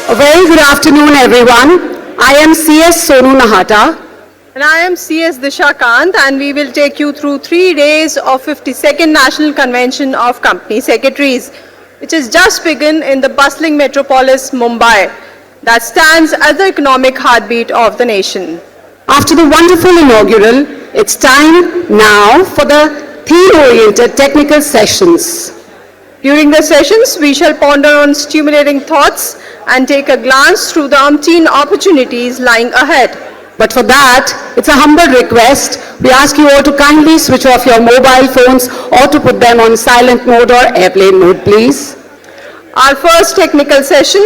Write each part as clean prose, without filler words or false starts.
A very good afternoon, everyone. I am CS Sonu Nahata. And I am CS Dishakant, and we will take you through 3 days of 52nd National Convention of Company Secretaries, which has just begun in the bustling metropolis Mumbai, that stands as the economic heartbeat of the nation. After the wonderful inaugural, it's time now for the theme-oriented technical sessions. During the sessions, we shall ponder on stimulating thoughts and take a glance through the umpteen opportunities lying ahead. But for that, it's a humble request. We ask you all to kindly switch off your mobile phones or to put them on silent mode or airplane mode, please. Our first technical session,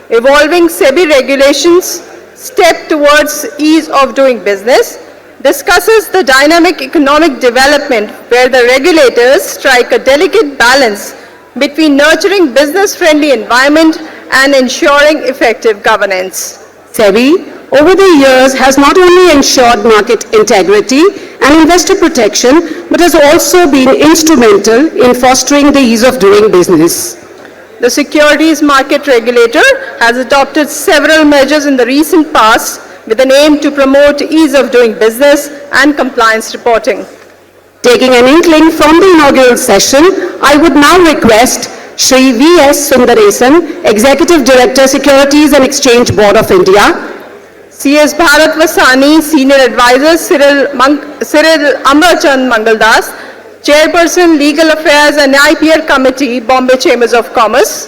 Evolving SEBI Regulations, Step Towards Ease of Doing Business, discusses the dynamic economic development where the regulators strike a delicate balance between nurturing business-friendly environment and ensuring effective governance. SEBI, over the years, has not only ensured market integrity and investor protection, but has also been instrumental in fostering the ease of doing business. The securities market regulator has adopted several measures in the recent past with an aim to promote ease of doing business and compliance reporting. Taking an inkling from the inaugural session, I would now request Shri V.S. Sundaresan, Executive Director, Securities and Exchange Board of India, CS Bharat Vasani, Senior Advisor, Cyril Amarchand Mangaldas, Chairperson, Legal Affairs and IPR Committee, Bombay Chambers of Commerce,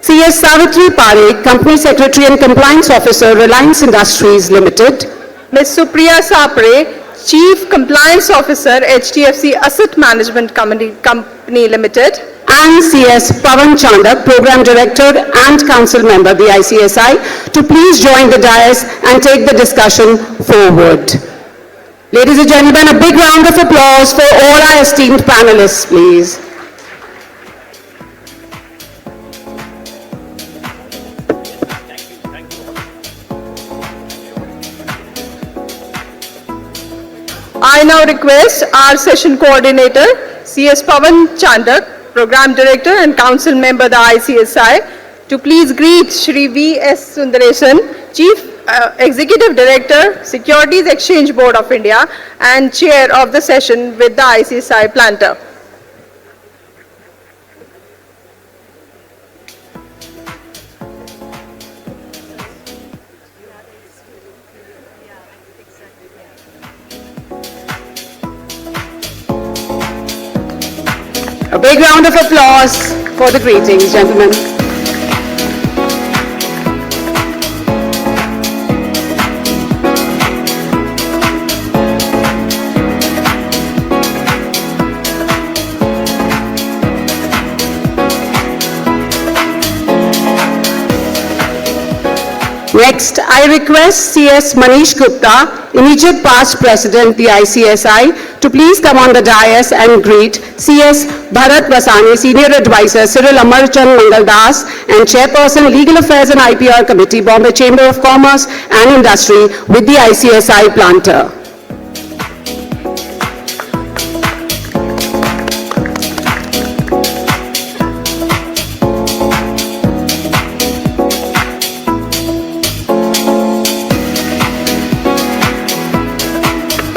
CS Savitri Parekh, Company Secretary and Compliance Officer, Reliance Industries Limited, Ms. Supriya Sapre, Chief Compliance Officer, HDFC Asset Management Company Limited, and CS Pavan Chandak, Program Director and Council Member, the ICSI, to please join the dais and take the discussion forward. Ladies and gentlemen, a big round of applause for all our esteemed panelists, please. I now request our session coordinator, CS Pavan Chandak, Program Director and Council Member, the ICSI, to please greet Shri V.S. Sundaresan, Chief Executive Director, Securities Exchange Board of India, and Chair of the session with the ICSI planter. A big round of applause for the greetings, gentlemen. Next, I request CS Manish Gupta, immediate past President, the ICSI, to please come on the dais and greet CS Bharat Vasani, Senior Advisor, Cyril Amarchand Mangaldas, and Chairperson, Legal Affairs and IPR Committee, Bombay Chamber of Commerce and Industry, with the ICSI planter.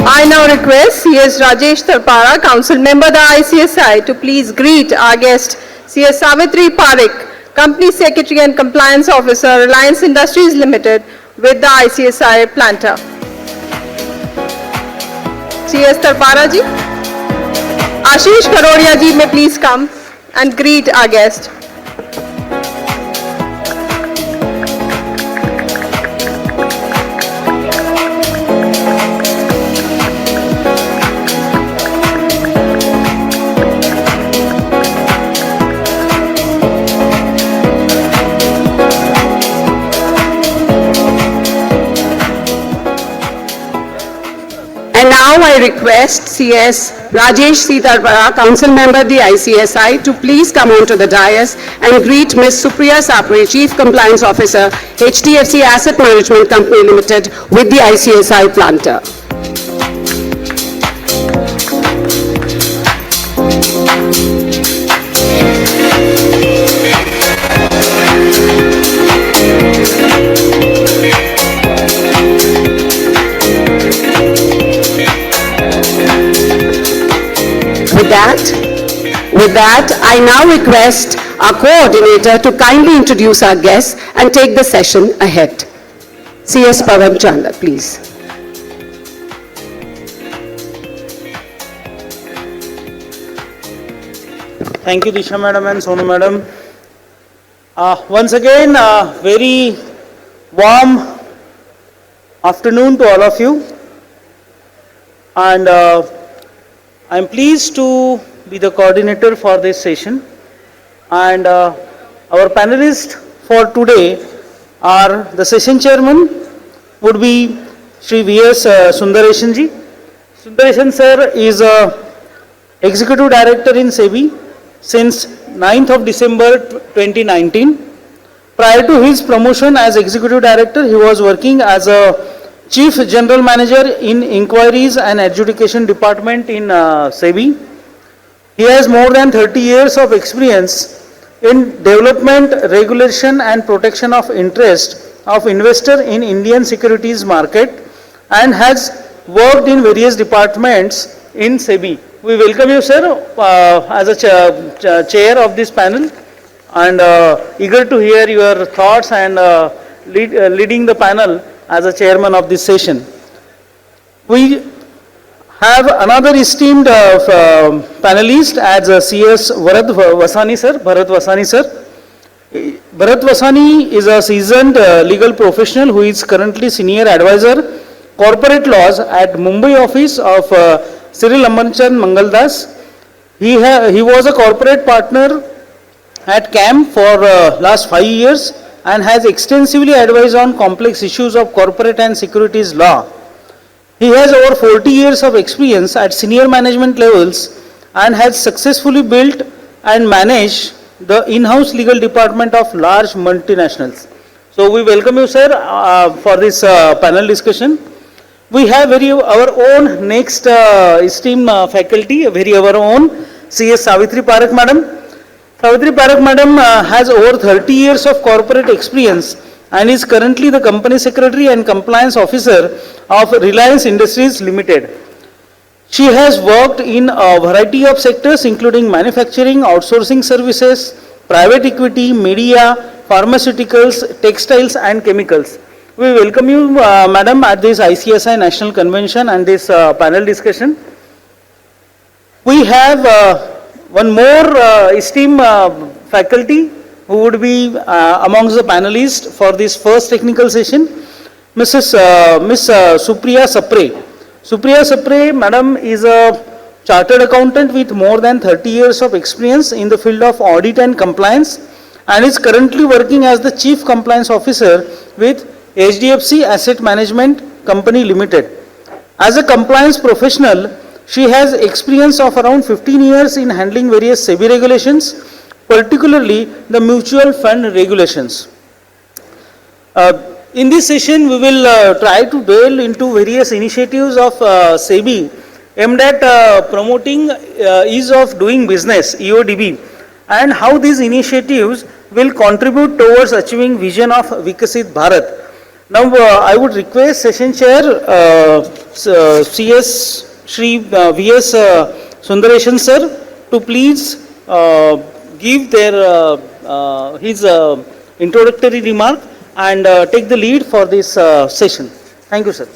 I now request CS Rajesh Tarpara, Council Member, the ICSI, to please greet our guest, CS Savitri Parekh, Company Secretary and Compliance Officer, Reliance Industries Limited, with the ICSI planter. CS Tarpara ji. Ashish Karodia ji may please come and greet our guest. And now I request CS Rajesh Tarpara, Council Member, the ICSI, to please come on to the dais and greet Ms. Supriya Sapre, Chief Compliance Officer, HDFC Asset Management Company Limited, with the ICSI planter. With that, I now request our coordinator to kindly introduce our guests and take the session ahead. C.S. Pavan Chanda, please. Thank you, Disha Madam and Sonu Madam. Once again, very warm afternoon to all of you. And I'm pleased to be the coordinator for this session. And our panelists for today are the session chairman would be Shri V.S. Sundaresan ji. Sundaresan sir is Executive Director in SEBI since 9th of December 2019. Prior to his promotion as Executive Director, he was working as a Chief General Manager in Inquiries and Adjudication Department in SEBI. He has more than 30 years of experience in development, regulation and protection of interest of investor in Indian securities market and has worked in various departments in SEBI. We welcome you, sir, as a chair of this panel, and eager to hear your thoughts and leading the panel as a chairman of this session. We have another esteemed panelist as C.S. Bharat Vasani, sir. Bharat Vasani is a seasoned legal professional who is currently senior advisor corporate laws at Mumbai office of Cyril Ambanchan Mangaldas. He was a corporate partner at CAM for last 5 years and has extensively advised on complex issues of corporate and securities law. He has over 40 years of experience at senior management levels and has successfully built and managed the in-house legal department of large multinationals. So we welcome you, sir, for this panel discussion. We have our own next esteemed faculty, our own C.S. Savitri Parak Madam. Savitri Parak Madam has over 30 years of corporate experience and is currently the Company Secretary and Compliance Officer of Reliance Industries Limited. She has worked in a variety of sectors including manufacturing, outsourcing services, private equity, media, pharmaceuticals, textiles and chemicals. We welcome you, Madam, at this ICSI National Convention and this panel discussion. We have one more esteemed faculty who would be amongst the panelists for this first technical session, Miss Supriya Sapre. Supriya Sapre, Madam, is a chartered accountant with more than 30 years of experience in the field of audit and compliance and is currently working as the Chief Compliance Officer with HDFC Asset Management Company Limited. As a compliance professional, she has experience of around 15 years in handling various SEBI regulations, particularly the mutual fund regulations. In this session, we will try to delve into various initiatives of SEBI aimed at promoting ease of doing business, EoDB, and how these initiatives will contribute towards achieving vision of Vikasit Bharat. Now, I would request Session Chair C.S. Shri V.S. Sundaresan Sir to please give their his introductory remark and take the lead for this session. Thank you, sir.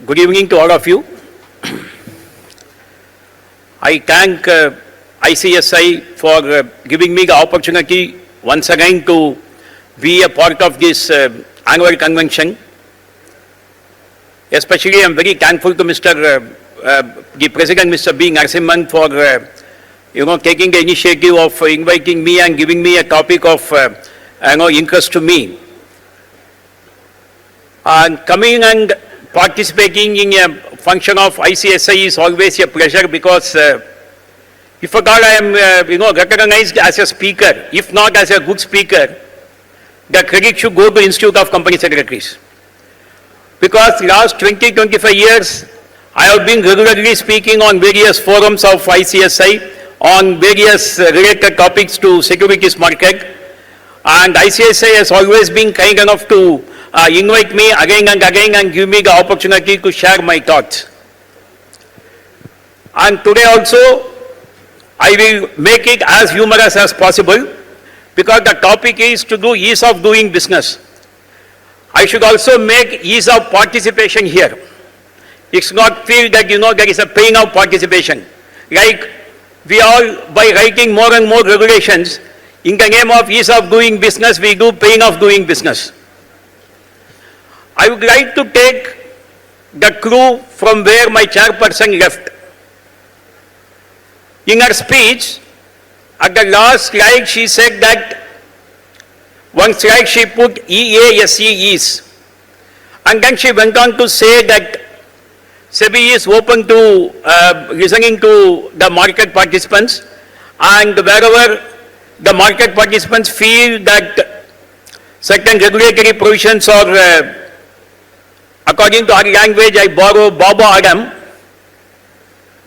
Good evening to all of you. I thank ICSI for giving me the opportunity once again to be a part of this annual convention. Especially I am very thankful to the President, Mr. B. Narasimhan, for taking the initiative of inviting me and giving me a topic of interest to me. And coming and participating in a function of ICSI is always a pleasure because if at all I am recognized as a speaker, if not as a good speaker, the credit should go to Institute of Company Secretaries. Because last 20-25 years, I have been regularly speaking on various forums of ICSI on various related topics to securities market, and ICSI has always been kind enough to invite me again and give me the opportunity to share my thoughts. And today also, I will make it as humorous as possible because the topic is to do ease of doing business. I should also make ease of participation here. It's not feel that, there is a pain of participation. Like we all, by writing more and more regulations, in the name of ease of doing business, we do pain of doing business. I would like to take the clue from where my chairperson left. In her speech, at the last slide, she said that one slide she put EASE, and then she went on to say that SEBI is open to listening to the market participants, and wherever the market participants feel that certain regulatory provisions are, according to our language, I borrow Baba Adam,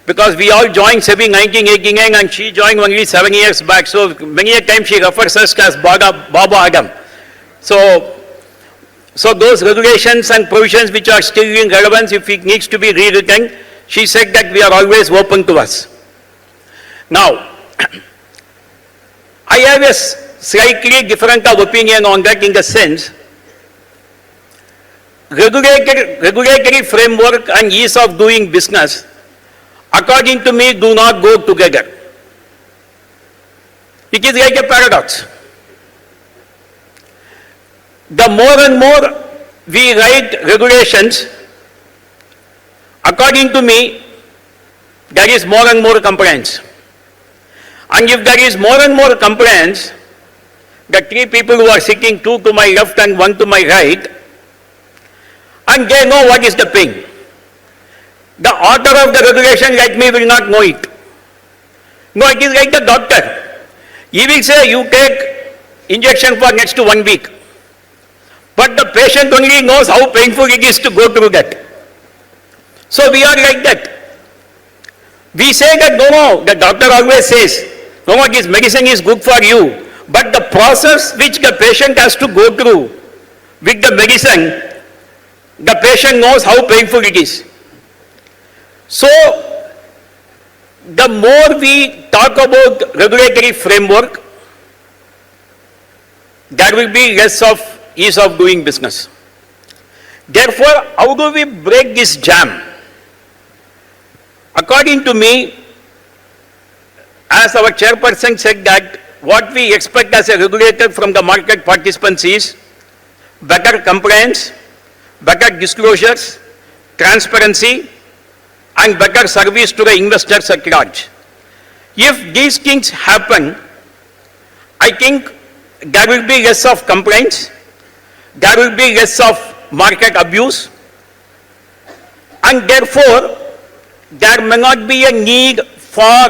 because we all joined SEBI in 1989 and she joined only 7 years back. So many a time she refers us as Baba Adam. So those regulations and provisions which are still in relevance, if it needs to be rewritten, she said that we are always open to us. Now, I have a slightly different opinion on that in the sense, regulatory framework and ease of doing business, according to me, do not go together. It is like a paradox. The more and more we write regulations, according to me, there is more and more compliance. And if there is more and more compliance, the three people who are sitting, two to my left and one to my right, and they know what is the pain. The author of the regulation like me will not know it. No, it is like the doctor. He will say you take injection for next 1 week. But the patient only knows how painful it is to go through that. So we are like that. We say that no, the doctor always says, no, this medicine is good for you. But the process which the patient has to go through with the medicine, the patient knows how painful it is. So, the more we talk about regulatory framework, there will be less of ease of doing business. Therefore, how do we break this jam? According to me, as our chairperson said that what we expect as a regulator from the market participants is better compliance, better disclosures, transparency, and better service to the investors at large. If these things happen, I think there will be less of complaints, there will be less of market abuse, and therefore, there may not be a need for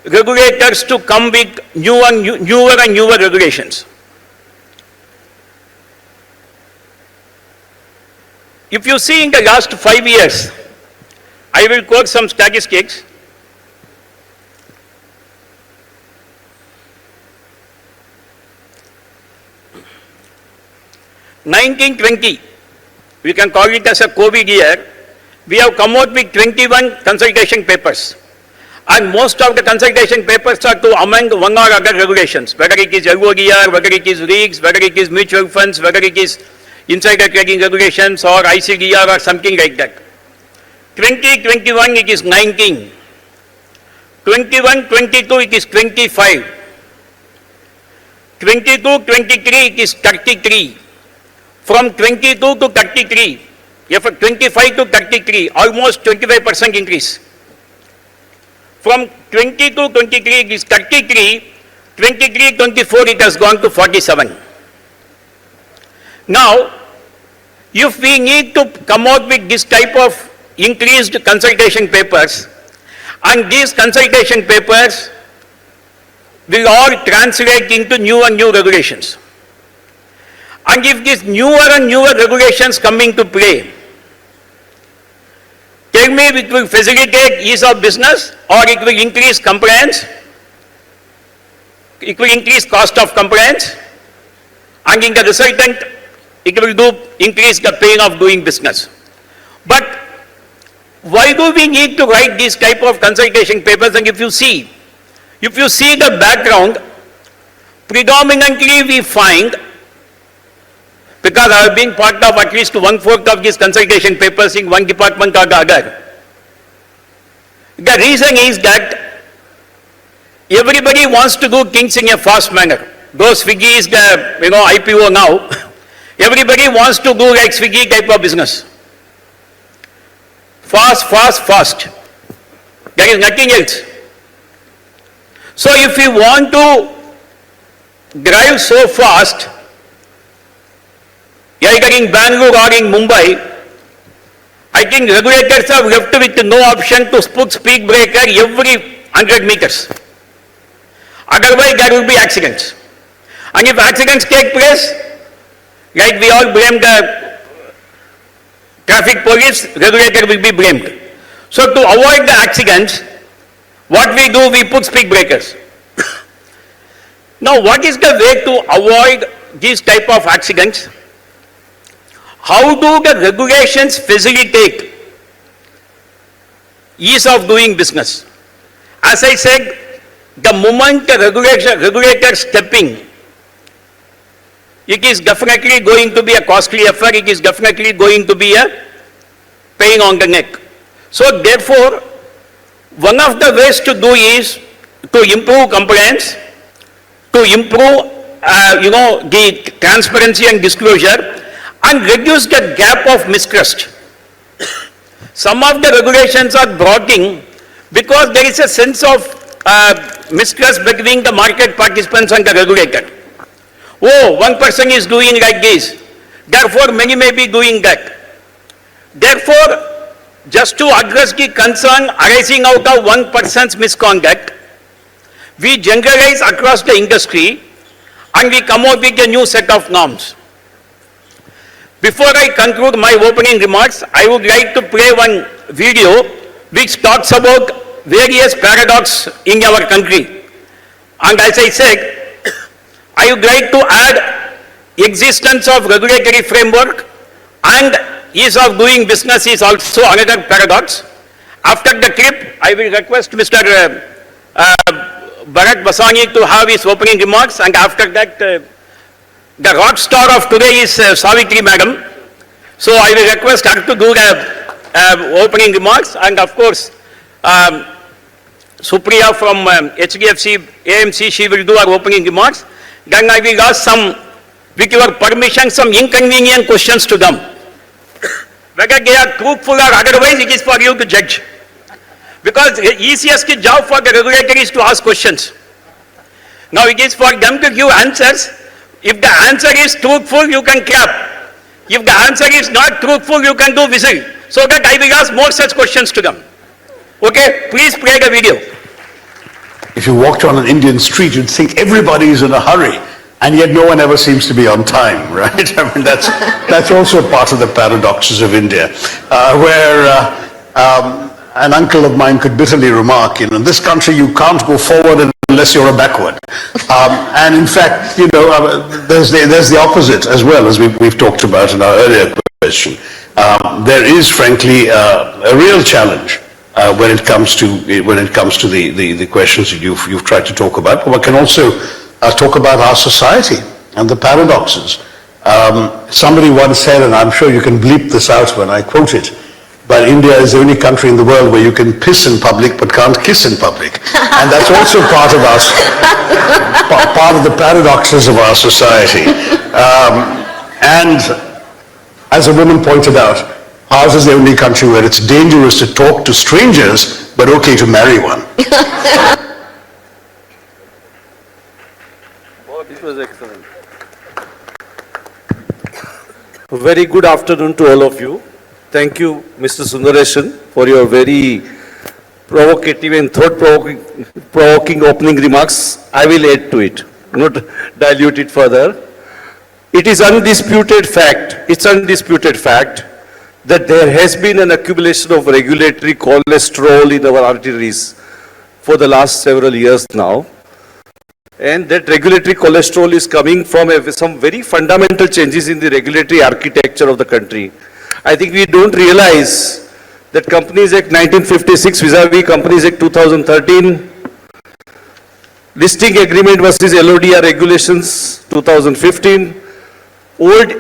regulators to come with newer and newer regulations. If you see in the last 5 years, I will quote some statistics. In 1920, we can call it as a COVID year, we have come out with 21 consultation papers. And most of the consultation papers are to amend one or other regulations, whether it is LODR, whether it is REITs, whether it is mutual funds, whether it is insider trading regulations or ICDR or something like that. 2021 it is 19. 21-22 it is 25. 22-23 it is 33. From 22 to 33, 25 to 33, almost 25% increase. From 20 to 23 it is 33, 23-24 it has gone to 47. Now, if we need to come out with this type of increased consultation papers, and these consultation papers will all translate into new and new regulations. And if these newer and newer regulations come into play, tell me it will facilitate ease of business or it will increase compliance, it will increase cost of compliance, and in the resultant, it will increase the pain of doing business. But why do we need to write these type of consultation papers? And if you see the background, predominantly we find, because I have been part of at least 1/4 of these consultation papers in one department or the other. The reason is that everybody wants to do things in a fast manner. Though Swiggy is the IPO now, everybody wants to do like Swiggy type of business. Fast, fast, fast. There is nothing else. So if we want to drive so fast, either in Bangalore or in Mumbai, I think regulators have left with no option to put speed breaker every 100 meters. Otherwise, there will be accidents. And if accidents take place, like we all blame the traffic police, regulator will be blamed. So to avoid the accidents, what we do, we put speed breakers. Now, what is the way to avoid these type of accidents? How do the regulations facilitate ease of doing business? As I said, the moment the regulator step in, it is definitely going to be a costly affair, it is definitely going to be a pain on the neck. So therefore, one of the ways to do is to improve compliance, to improve the transparency and disclosure, and reduce the gap of mistrust. Some of the regulations are brought in because there is a sense of mistrust between the market participants and the regulator. Oh, one person is doing like this, therefore many may be doing that. Therefore, just to address the concern arising out of one person's misconduct, we generalize across the industry and we come out with a new set of norms. Before I conclude my opening remarks, I would like to play one video which talks about various paradoxes in our country. And as I said, I would like to add existence of regulatory framework and ease of doing business is also another paradox. After the clip, I will request Mr. Bharat Vasani to have his opening remarks, and after that, the rock star of today is Savitri Madam. So I will request her to do the opening remarks, and of course, Supriya from HDFC AMC, she will do her opening remarks. Then I will ask some, with your permission, some inconvenient questions to them. Whether they are truthful or otherwise, it is for you to judge. Because the easiest job for the regulator is to ask questions. Now it is for them to give answers. If the answer is truthful, you can clap. If the answer is not truthful, you can do whistle. So that I will ask more such questions to them. Okay, please play the video. If you walked on an Indian street, you'd think everybody is in a hurry, and yet no one ever seems to be on time, right? I mean, that's also part of the paradoxes of India, where an uncle of mine could bitterly remark, in this country you can't go forward unless you're a backward. And in fact, there's the opposite as well, as we've talked about in our earlier question. There is, frankly, a real challenge when it comes to the questions that you've tried to talk about. But one can also talk about our society and the paradoxes. Somebody once said, and I'm sure you can bleep this out when I quote it, but India is the only country in the world where you can piss in public but can't kiss in public. And that's also part of us, part of the paradoxes of our society. And as a woman pointed out, ours is the only country where it's dangerous to talk to strangers, but okay to marry one. This was excellent. Very good afternoon to all of you. Thank you, Mr. Sundaresan, for your very provocative and thought-provoking opening remarks. I will add to it, not dilute it further. It is undisputed fact, that there has been an accumulation of regulatory cholesterol in our arteries for the last several years now. And that regulatory cholesterol is coming from some very fundamental changes in the regulatory architecture of the country. I think we don't realize that Companies Act 1956 vis-a-vis Companies Act 2013, Listing Agreement versus LODR Regulations 2015, old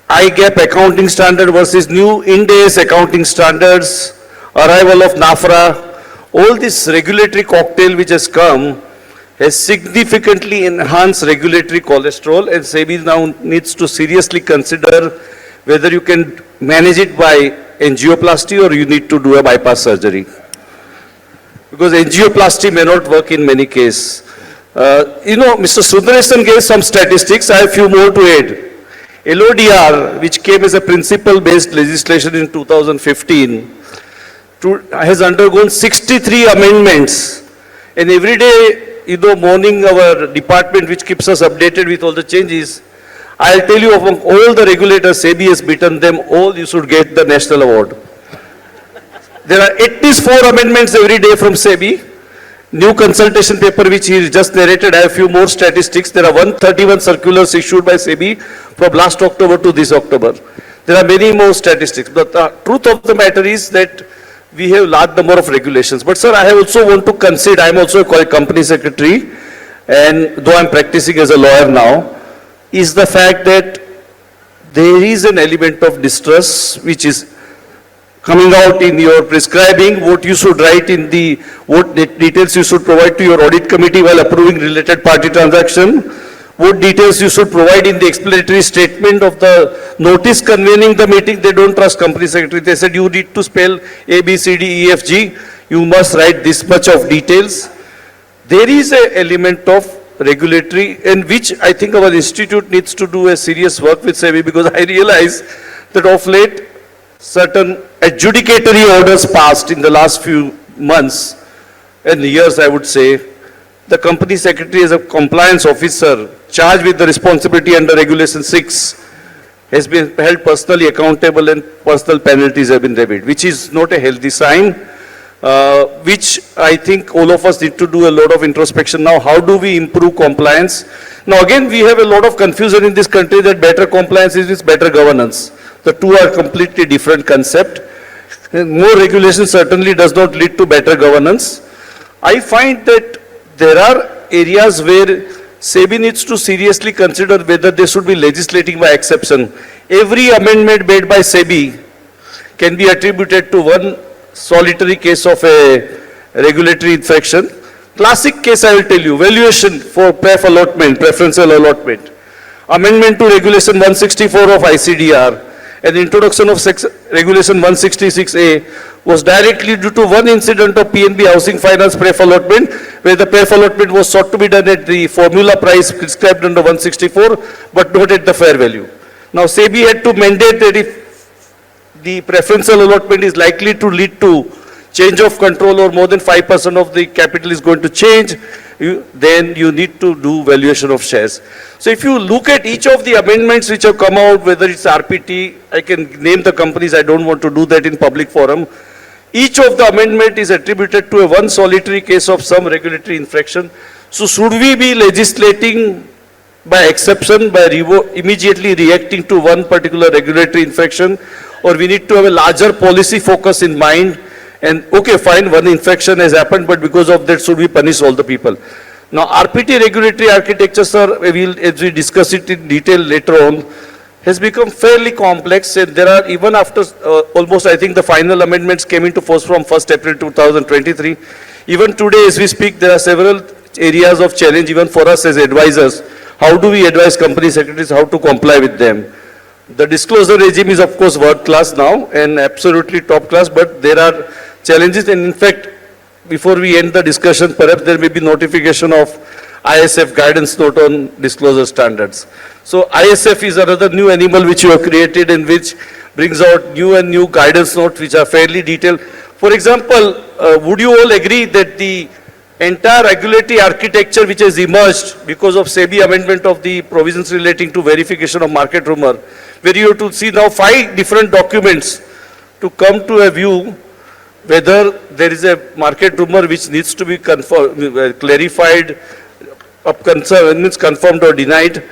IGAP accounting standard versus new Ind AS accounting standards, arrival of NAFRA, all this regulatory cocktail which has come has significantly enhanced regulatory cholesterol, and SEBI now needs to seriously consider whether you can manage it by angioplasty or you need to do a bypass surgery. Because angioplasty may not work in many cases. Mr. Sundaresan gave some statistics. I have a few more to add. LODR, which came as a principle-based legislation in 2015, has undergone 63 amendments. And every day, morning, our department, which keeps us updated with all the changes, I'll tell you, among all the regulators, SEBI has beaten them all. You should get the national award. There are at least 4 amendments every day from SEBI. New consultation paper which he just narrated, I have a few more statistics. There are 131 circulars issued by SEBI from last October to this October. There are many more statistics. But the truth of the matter is that we have large number of regulations. But sir, I also want to concede, I am also a company secretary, and though I am practicing as a lawyer now, is the fact that there is an element of distrust which is coming out in your prescribing, what you should write in the, what details you should provide to your audit committee while approving related party transaction, what details you should provide in the explanatory statement of the notice convening the meeting. They don't trust company secretary. They said you need to spell A, B, C, D, E, F, G. You must write this much of details. There is an element of regulatory in which I think our institute needs to do a serious work with SEBI, because I realize that of late certain adjudicatory orders passed in the last few months and years, I would say. The company secretary as a compliance officer charged with the responsibility under Regulation 6 has been held personally accountable and personal penalties have been levied, which is not a healthy sign, which I think all of us need to do a lot of introspection now. How do we improve compliance? Now again, we have a lot of confusion in this country that better compliance is better governance. The two are completely different concept. More regulation certainly does not lead to better governance. I find that there are areas where SEBI needs to seriously consider whether they should be legislating by exception. Every amendment made by SEBI can be attributed to one solitary case of a regulatory infraction. Classic case I will tell you, valuation for pref allotment, preferential allotment. Amendment to Regulation 164 of ICDR. And introduction of Regulation 166A was directly due to one incident of PNB Housing Finance pref allotment, where the pref allotment was sought to be done at the formula price prescribed under 164, but not at the fair value. Now SEBI had to mandate that if the preferential allotment is likely to lead to change of control or more than 5% of the capital is going to change, then you need to do valuation of shares. So if you look at each of the amendments which have come out, whether it's RPT, I can name the companies, I don't want to do that in public forum. Each of the amendment is attributed to a one solitary case of some regulatory infraction. So should we be legislating by exception, by immediately reacting to one particular regulatory infraction, or we need to have a larger policy focus in mind? And okay, fine, one infraction has happened, but because of that, should we punish all the people? Now, RPT regulatory architecture, sir, as we discuss it in detail later on, has become fairly complex, and there are, even after almost, I think the final amendments came into force from 1st April 2023. Even today, as we speak, there are several areas of challenge, even for us as advisors. How do we advise company secretaries how to comply with them? The disclosure regime is, of course, world class now and absolutely top class, but there are challenges, and in fact, before we end the discussion, perhaps there may be notification of ISF guidance note on disclosure standards. So ISF is another new animal which you have created and which brings out new guidance notes which are fairly detailed. For example, would you all agree that the entire regulatory architecture which has emerged because of SEBI amendment of the provisions relating to verification of market rumor, where you have to see now 5 different documents to come to a view whether there is a market rumor which needs to be clarified, confirmed or denied,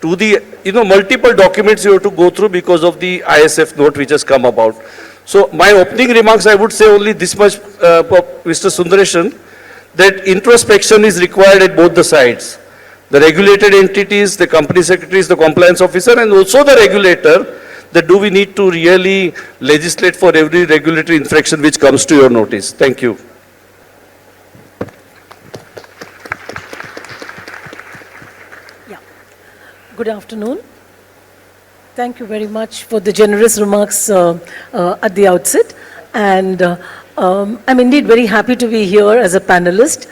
to the multiple documents you have to go through because of the ISF note which has come about. So my opening remarks, I would say only this much, Mr. Sundaresan, that introspection is required at both the sides. The regulated entities, the company secretaries, the compliance officer, and also the regulator, that do we need to really legislate for every regulatory infraction which comes to your notice. Thank you. Yeah. Good afternoon. Thank you very much for the generous remarks at the outset. And I'm indeed very happy to be here as a panelist.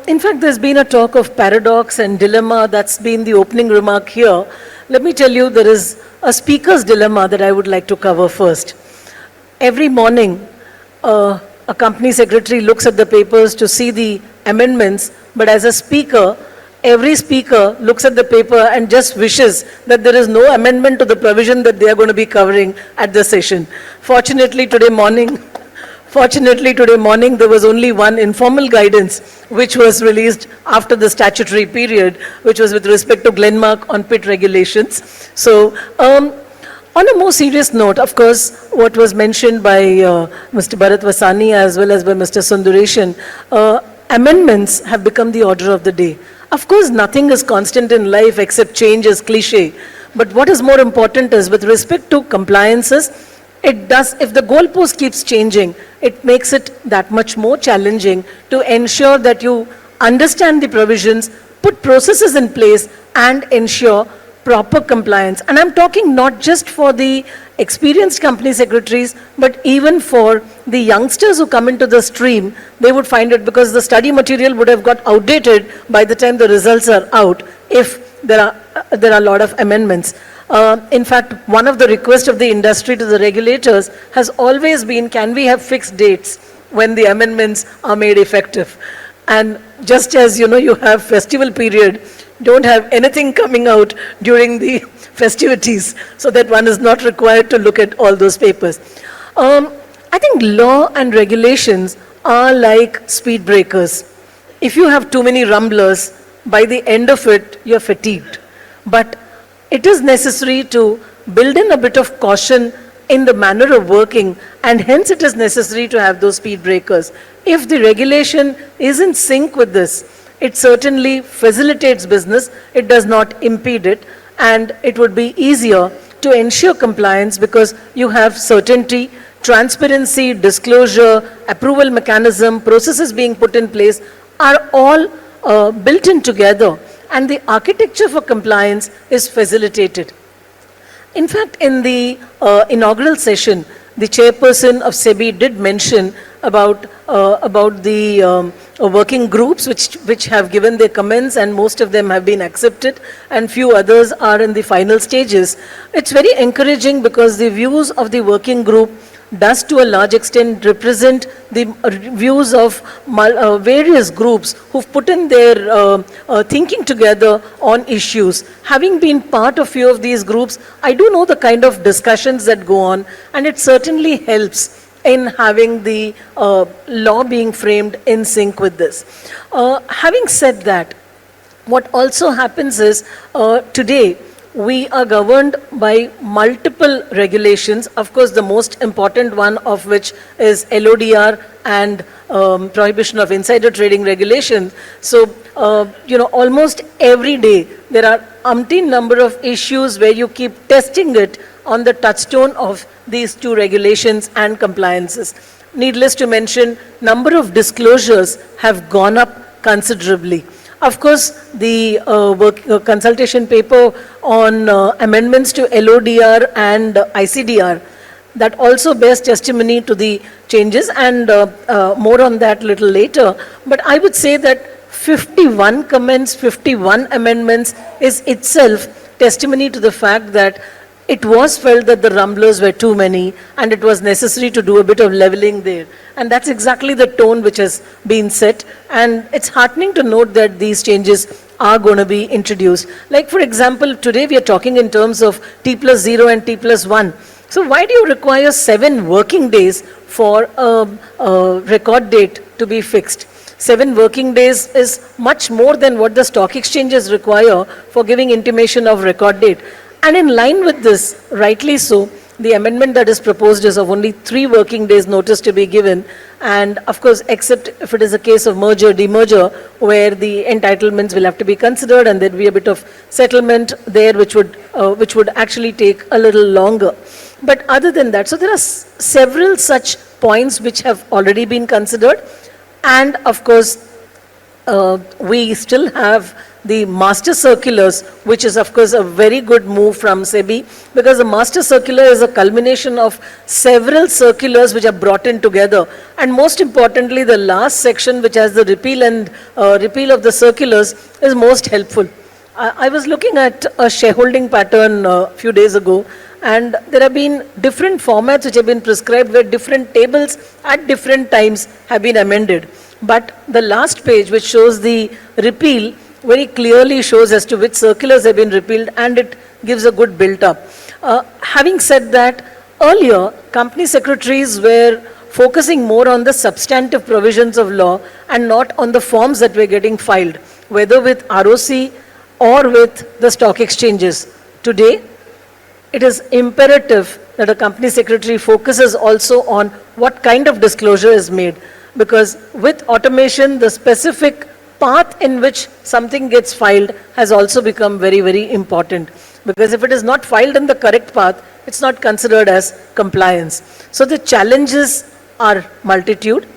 In fact, there's been a talk of paradox and dilemma. That's been the opening remark here. Let me tell you, there is a speaker's dilemma that I would like to cover first. Every morning, a company secretary looks at the papers to see the amendments, but as a speaker, every speaker looks at the paper and just wishes that there is no amendment to the provision that they are going to be covering at the session. Fortunately, today morning, there was only one informal guidance which was released after the statutory period, which was with respect to Glenmark on PIT regulations. So, on a more serious note, of course, what was mentioned by Mr. Bharat Vasani as well as by Mr. Sundaresan, amendments have become the order of the day. Of course, nothing is constant in life except change is cliche. But what is more important is with respect to compliances, if the goalpost keeps changing, it makes it that much more challenging to ensure that you understand the provisions, put processes in place, and ensure proper compliance. And I'm talking not just for the experienced company secretaries, but even for the youngsters who come into the stream, they would find it because the study material would have got outdated by the time the results are out if there are a lot of amendments. In fact, one of the requests of the industry to the regulators has always been, can we have fixed dates when the amendments are made effective? And just as you have festival period, don't have anything coming out during the festivities so that one is not required to look at all those papers. I think law and regulations are like speed breakers. If you have too many rumblers, by the end of it, you're fatigued. But it is necessary to build in a bit of caution in the manner of working, and hence it is necessary to have those speed breakers. If the regulation is in sync with this, it certainly facilitates business, it does not impede it, and it would be easier to ensure compliance because you have certainty, transparency, disclosure, approval mechanism, processes being put in place are all built in together, and the architecture for compliance is facilitated. In fact, in the inaugural session, the chairperson of SEBI did mention about the working groups which have given their comments, and most of them have been accepted and few others are in the final stages. It's very encouraging because the views of the working group does to a large extent represent the views of various groups who've put in their thinking together on issues. Having been part of few of these groups, I do know the kind of discussions that go on, and it certainly helps in having the law being framed in sync with this. Having said that, what also happens is today, we are governed by multiple regulations. Of course, the most important one of which is LODR and prohibition of insider trading regulation. So, almost every day there are umpteen number of issues where you keep testing it on the touchstone of these two regulations and compliances. Needless to mention, number of disclosures have gone up considerably. Of course, the consultation paper on amendments to LODR and ICDR, that also bears testimony to the changes, and more on that little later. But I would say that 51 comments, 51 amendments is itself testimony to the fact that it was felt that the rumblers were too many and it was necessary to do a bit of leveling there. And that's exactly the tone which has been set. And it's heartening to note that these changes are going to be introduced. Like, for example, today we are talking in terms of T+0 and T+1. So why do you require 7 working days for a record date to be fixed? 7 working days is much more than what the stock exchanges require for giving intimation of record date. And in line with this, rightly so, the amendment that is proposed is of only 3 working days notice to be given. And of course, except if it is a case of merger, demerger, where the entitlements will have to be considered and there'll be a bit of settlement there which would actually take a little longer. But other than that, so there are several such points which have already been considered. And of course, we still have the master circulars, which is of course a very good move from SEBI, because the master circular is a culmination of several circulars which are brought in together. And most importantly, the last section, which has the repeal of the circulars, is most helpful. I was looking at a shareholding pattern a few days ago, and there have been different formats which have been prescribed where different tables at different times have been amended. But the last page, which shows the repeal, very clearly shows as to which circulars have been repealed, and it gives a good build-up. Having said that, earlier, company secretaries were focusing more on the substantive provisions of law and not on the forms that were getting filed, whether with ROC or with the stock exchanges. Today, it is imperative that a company secretary focuses also on what kind of disclosure is made, because with automation, the specific path in which something gets filed has also become very, very important. Because if it is not filed in the correct path, it's not considered as compliance. So the challenges are multitude.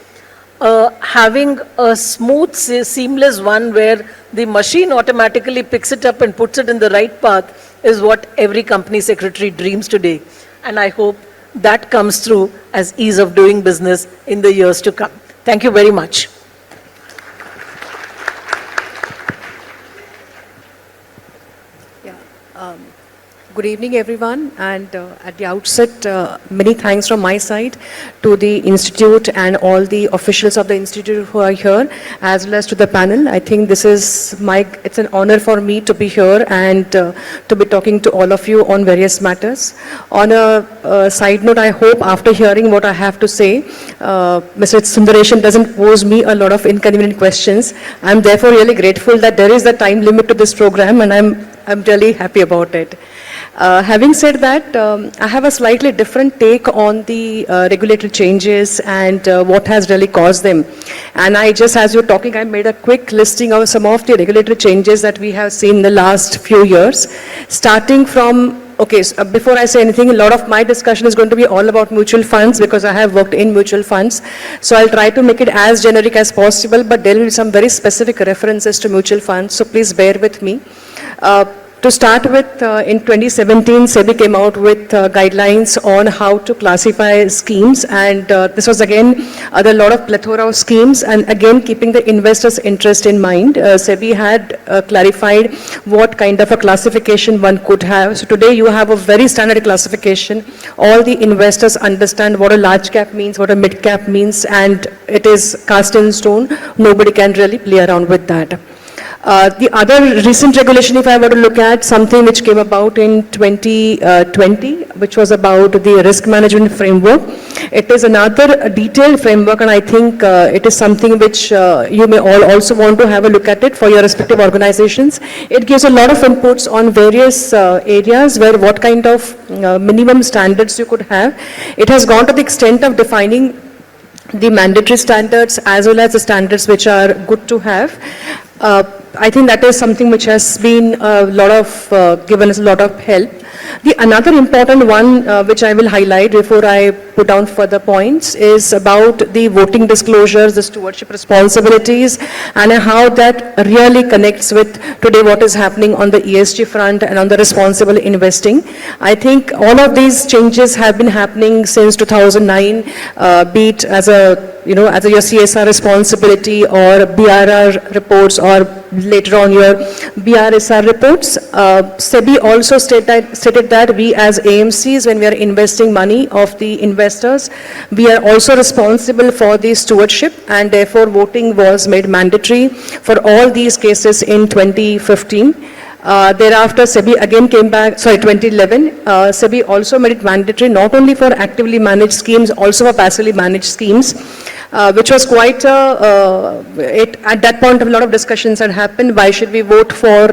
Having a smooth, seamless one where the machine automatically picks it up and puts it in the right path is what every company secretary dreams today. And I hope that comes through as ease of doing business in the years to come. Thank you very much. Good evening, everyone, and at the outset, many thanks from my side to the Institute and all the officials of the Institute who are here, as well as to the panel. I think this is it's an honor for me to be here and to be talking to all of you on various matters. On a side note, I hope after hearing what I have to say, Mr. Sundaresan doesn't pose me a lot of inconvenient questions. I'm therefore really grateful that there is a time limit to this program, and I'm really happy about it. Having said that, I have a slightly different take on the regulatory changes and what has really caused them. And as you're talking, I made a quick listing of some of the regulatory changes that we have seen in the last few years. Starting from, so before I say anything, a lot of my discussion is going to be all about mutual funds because I have worked in mutual funds. So I'll try to make it as generic as possible, but there will be some very specific references to mutual funds, so please bear with me. To start with, in 2017, SEBI came out with guidelines on how to classify schemes, and this was again, there are a lot of plethora of schemes, and again, keeping the investor's interest in mind, SEBI had clarified what kind of a classification one could have. So today you have a very standard classification. All the investors understand what a large cap means, what a mid cap means, and it is cast in stone. Nobody can really play around with that. The other recent regulation, if I were to look at something which came about in 2020, which was about the risk management framework. It is another detailed framework, and I think it is something which you may all also want to have a look at it for your respective organizations. It gives a lot of inputs on various areas where what kind of minimum standards you could have. It has gone to the extent of defining the mandatory standards as well as the standards which are good to have. I think that is something which has been given us a lot of help. The another important one which I will highlight before I put down further points is about the voting disclosures, the stewardship responsibilities, and how that really connects with today what is happening on the ESG front and on the responsible investing. I think all of these changes have been happening since 2009, be it as your CSR responsibility or BRR reports or later on your BRSR reports. SEBI also stated stated that we as AMCs, when we are investing money of the investors, we are also responsible for the stewardship, and therefore voting was made mandatory for all these cases in 2015. Thereafter, SEBI again came back, 2011, SEBI also made it mandatory not only for actively managed schemes, also for passively managed schemes, which was quite, at that point a lot of discussions had happened. Why should we vote for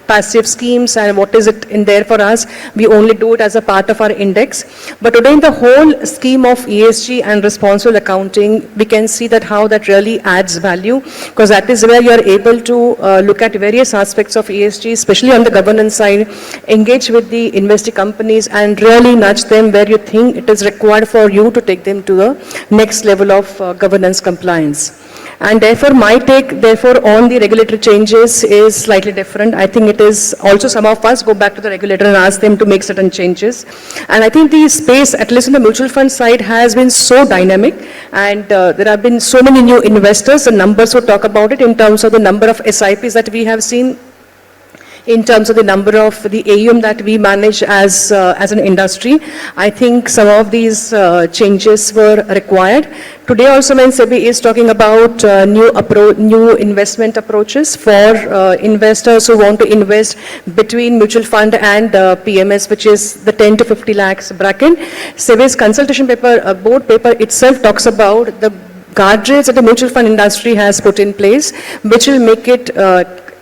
passive schemes, and what is it in there for us? We only do it as a part of our index. But today in the whole scheme of ESG and responsible accounting, we can see that how that really adds value, because that is where you are able to look at various aspects of ESG, especially on the governance side, engage with the investing companies and really nudge them where you think it is required for you to take them to the next level of governance compliance. And therefore, my take, therefore, on the regulatory changes is slightly different. I think it is also some of us go back to the regulator and ask them to make certain changes. And I think the space, at least on the mutual fund side, has been so dynamic, and there have been so many new investors. The numbers would talk about it in terms of the number of SIPs that we have seen, in terms of the number of the AUM that we manage as an industry. I think some of these changes were required. Today also, when SEBI is talking about new investment approaches for investors who want to invest between mutual fund and PMS, which is the 10 to 50 lakhs bracket, SEBI's consultation paper, board paper itself talks about the guardrails that the mutual fund industry has put in place, which will make it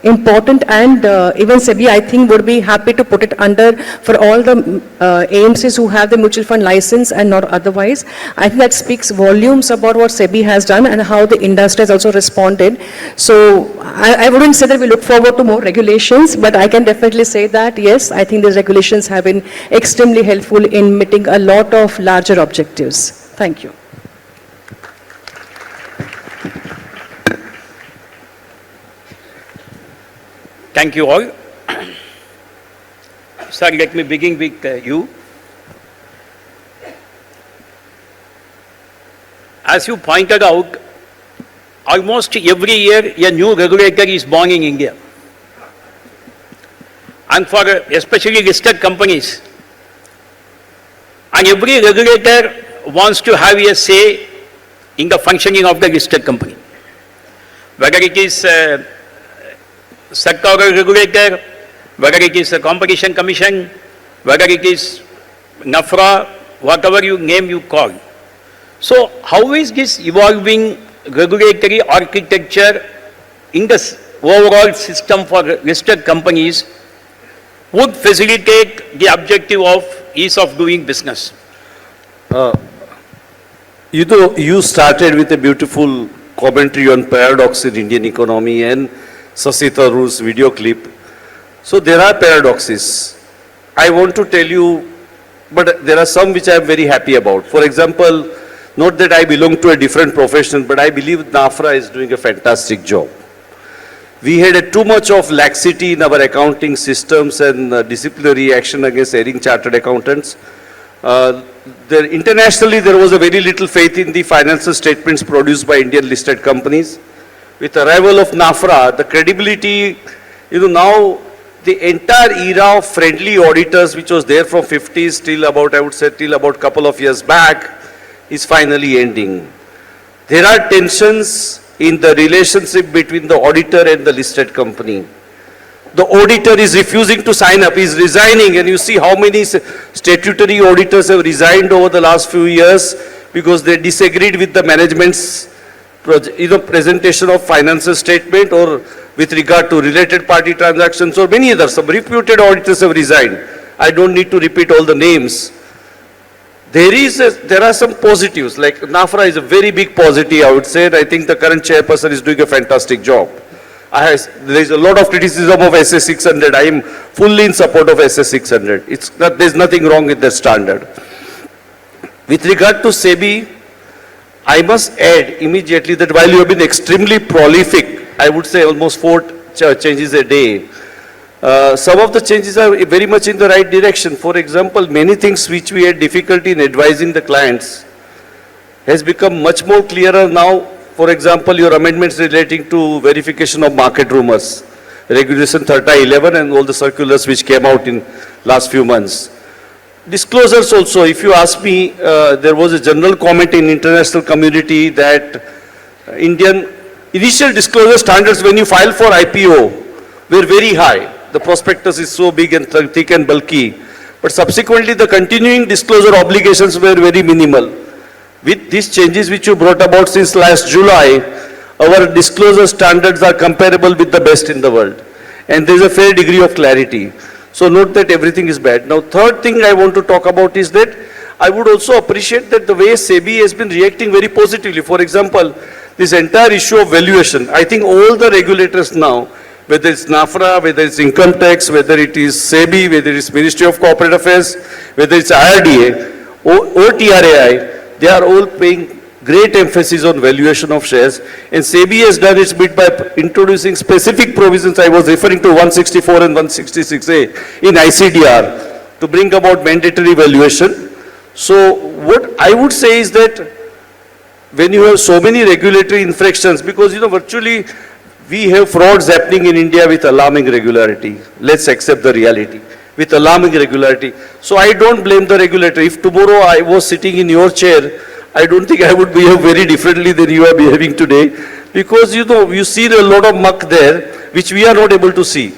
important, and even SEBI, I think, would be happy to put it under for all the AMCs who have the mutual fund license and not otherwise. I think that speaks volumes about what SEBI has done and how the industry has also responded. So I wouldn't say that we look forward to more regulations, but I can definitely say that, yes, I think these regulations have been extremely helpful in meeting a lot of larger objectives. Thank you. Thank you all. Sir, let me begin with you. As you pointed out, almost every year a new regulator is born in India. And for especially listed companies, and every regulator wants to have a say in the functioning of the listed company. Whether it is sectoral regulator, whether it is a competition commission, whether it is NAFRA, whatever you name you call. So how is this evolving regulatory architecture in the overall system for listed companies would facilitate the objective of ease of doing business? You started with a beautiful commentary on paradox in Indian economy and Sasi Tharoor's video clip. So there are paradoxes. I want to tell you, but there are some which I am very happy about. For example, not that I belong to a different profession, but I believe NAFRA is doing a fantastic job. We had too much of laxity in our accounting systems and disciplinary action against erring chartered accountants. Internationally, there was a very little faith in the financial statements produced by Indian listed companies. With the arrival of NAFRA, the credibility, now the entire era of friendly auditors, which was there from 50s till about, I would say, till about couple of years back, is finally ending. There are tensions in the relationship between the auditor and the listed company. The auditor is refusing to sign up, is resigning, and you see how many statutory auditors have resigned over the last few years because they disagreed with the management's presentation of financial statement or with regard to related party transactions or many others. Some reputed auditors have resigned. I don't need to repeat all the names. There are some positives, like NAFRA is a very big positive, I would say, and I think the current chairperson is doing a fantastic job. There is a lot of criticism of SS 600. I am fully in support of SS 600. There is nothing wrong with that standard. With regard to SEBI, I must add immediately that while you have been extremely prolific, I would say almost 4 changes a day, some of the changes are very much in the right direction. For example, many things which we had difficulty in advising the clients has become much more clearer now. For example, your amendments relating to verification of market rumors, Regulation 3011 and all the circulars which came out in last few months. Disclosures also, if you ask me, there was a general comment in international community that Indian initial disclosure standards when you file for IPO were very high. The prospectus is so big and thick and bulky. But subsequently, the continuing disclosure obligations were very minimal. With these changes which you brought about since last July, our disclosure standards are comparable with the best in the world. And there is a fair degree of clarity. So note that everything is bad. Now, third thing I want to talk about is that I would also appreciate that the way SEBI has been reacting very positively. For example, this entire issue of valuation, I think all the regulators now, whether it's NAFRA, whether it's income tax, whether it is SEBI, whether it's Ministry of Corporate Affairs, whether it's IRDA or TRAI, they are all paying great emphasis on valuation of shares. And SEBI has done its bit by introducing specific provisions. I was referring to 164 and 166A in ICDR to bring about mandatory valuation. So what I would say is that when you have so many regulatory infractions, because virtually we have frauds happening in India with alarming regularity. Let's accept the reality. With alarming regularity. So I don't blame the regulator. If tomorrow I was sitting in your chair, I don't think I would behave very differently than you are behaving today, because you see a lot of muck there which we are not able to see.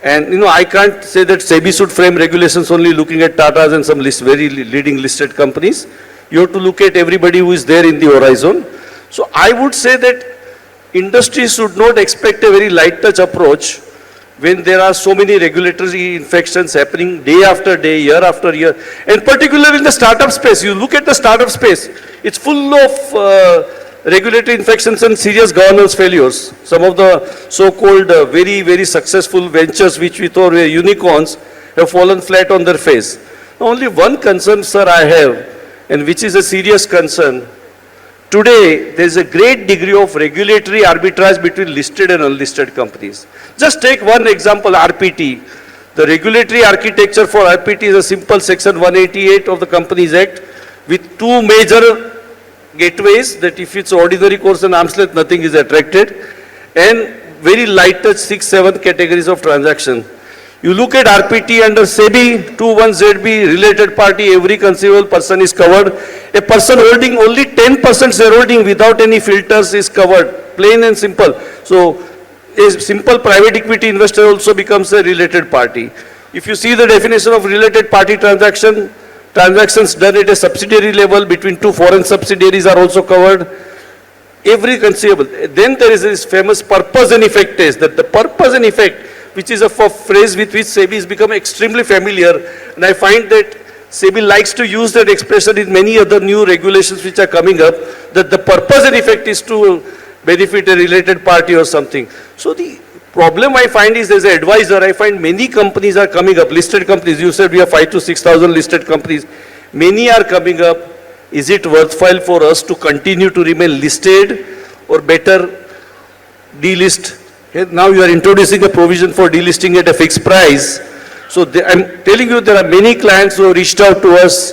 And I can't say that SEBI should frame regulations only looking at Tatas and some very leading listed companies. You have to look at everybody who is there in the horizon. So I would say that industry should not expect a very light touch approach when there are so many regulatory infractions happening day after day, year after year, and particularly in the startup space. You look at the startup space, it's full of regulatory infractions and serious governance failures. Some of the so-called very, very successful ventures which we thought were unicorns have fallen flat on their face. Only one concern, sir, I have, and which is a serious concern. Today, there is a great degree of regulatory arbitrage between listed and unlisted companies. Just take one example, RPT. The regulatory architecture for RPT is a simple section 188 of the Companies Act with two major gateways, that if it's ordinary course and arm's length, nothing is attracted, and very light touch 6-7 categories of transaction. You look at RPT under SEBI, 21ZB, related party, every conceivable person is covered. A person holding only 10% shareholding without any filters is covered, plain and simple. So a simple private equity investor also becomes a related party. If you see the definition of related party transaction, transactions done at a subsidiary level between two foreign subsidiaries are also covered. Every conceivable. Then there is this famous purpose and effect test, that the purpose and effect, which is a phrase with which SEBI has become extremely familiar, and I find that SEBI likes to use that expression in many other new regulations which are coming up, that the purpose and effect is to benefit a related party or something. So the problem I find is, as an advisor, I find many companies are coming up, listed companies. You said we have 5,000 to 6,000 listed companies. Many are coming up. Is it worthwhile for us to continue to remain listed, or better delist? Now you are introducing a provision for delisting at a fixed price. So I'm telling you, there are many clients who have reached out to us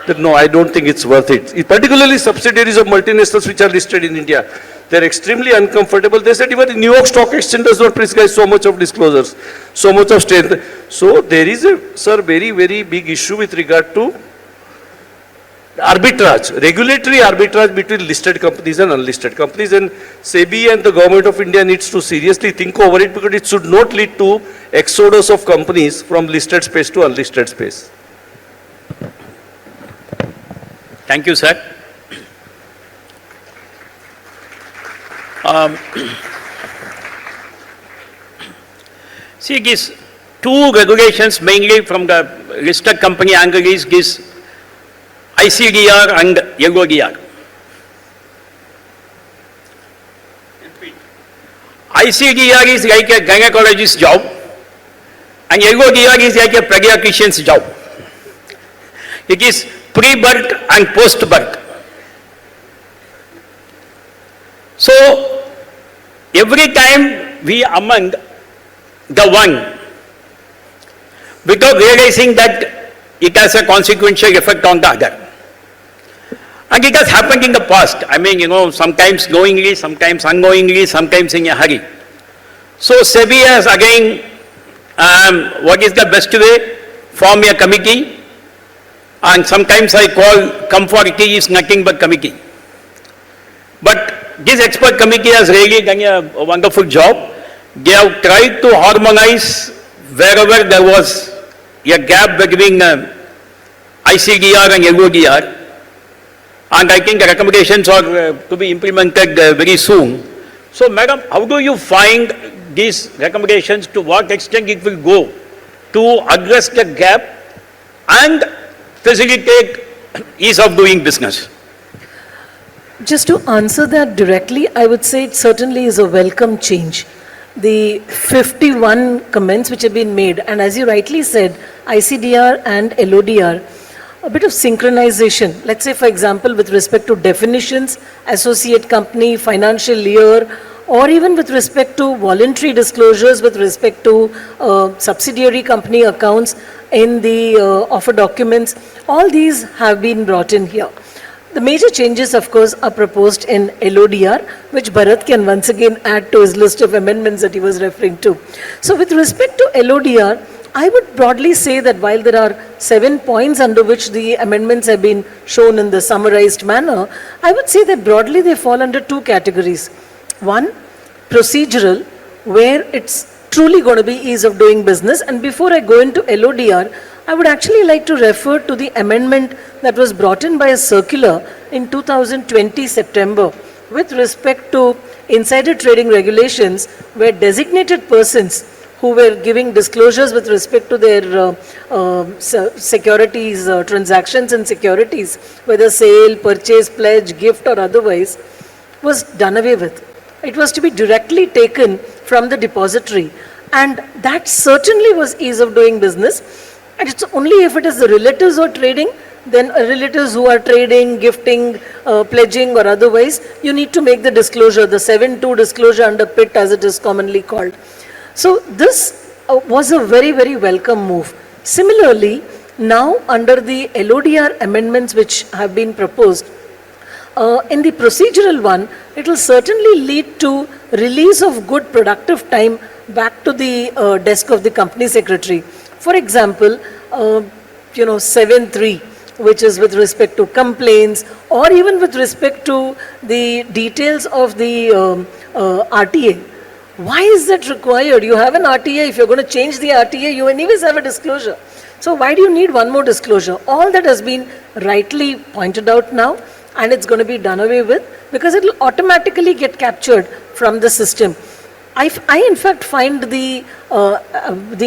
that no, I don't think it's worth it. Particularly subsidiaries of multinationals which are listed in India. They're extremely uncomfortable. They said even the New York Stock Exchange does not prescribe so much of disclosures, so much of strength. So there is a, sir, very, very big issue with regard to arbitrage, regulatory arbitrage between listed companies and unlisted companies, and SEBI and the government of India needs to seriously think over it, because it should not lead to exodus of companies from listed space to unlisted space. Thank you, sir. See, these two regulations mainly from the listed company angle is this ICDR and LODR. ICDR is like a gynecologist's job and LODR is like a pediatrician's job. It is pre-birth and post-birth. So, every time we amend the one, without realizing that it has a consequential effect on the other. And it has happened in the past. I mean, sometimes knowingly, sometimes unknowingly, sometimes in a hurry. So SEBI has again, what is the best way? form a committee, and sometimes I call come for tea is nothing but committee. But this expert committee has really done a wonderful job. They have tried to harmonize wherever there was a gap between ICDR and LODR, and I think the recommendations are to be implemented very soon. So, Madam, how do you find these recommendations, to what extent it will go to address the gap and facilitate ease of doing business? Just to answer that directly, I would say it certainly is a welcome change. The 51 comments which have been made, and as you rightly said, ICDR and LODR, a bit of synchronization. Let's say, for example, with respect to definitions, associate company, financial year, or even with respect to voluntary disclosures with respect to subsidiary company accounts in the offer documents, all these have been brought in here. The major changes, of course, are proposed in LODR, which Bharat can once again add to his list of amendments that he was referring to. So with respect to LODR, I would broadly say that while there are 7 points under which the amendments have been shown in the summarized manner, I would say that broadly they fall under 2 categories. One, procedural, where it's truly going to be ease of doing business. And before I go into LODR, I would actually like to refer to the amendment that was brought in by a circular in 2020 September with respect to insider trading regulations, where designated persons who were giving disclosures with respect to their securities, transactions and securities, whether sale, purchase, pledge, gift or otherwise, was done away with. It was to be directly taken from the depository, and that certainly was ease of doing business. And it's only if it is the relatives who are trading, then relatives who are trading, gifting, pledging or otherwise, you need to make the disclosure, the 7(2) disclosure under PIT as it is commonly called. So this was a very, very welcome move. Similarly, now under the LODR amendments which have been proposed, in the procedural one, it will certainly lead to release of good productive time back to the desk of the company secretary. For example, 7(3), which is with respect to complaints, or even with respect to the details of the RTA. Why is that required? You have an RTA. If you're going to change the RTA, you anyways have a disclosure. So why do you need one more disclosure? All that has been rightly pointed out now, and it's going to be done away with because it will automatically get captured from the system. I in fact find the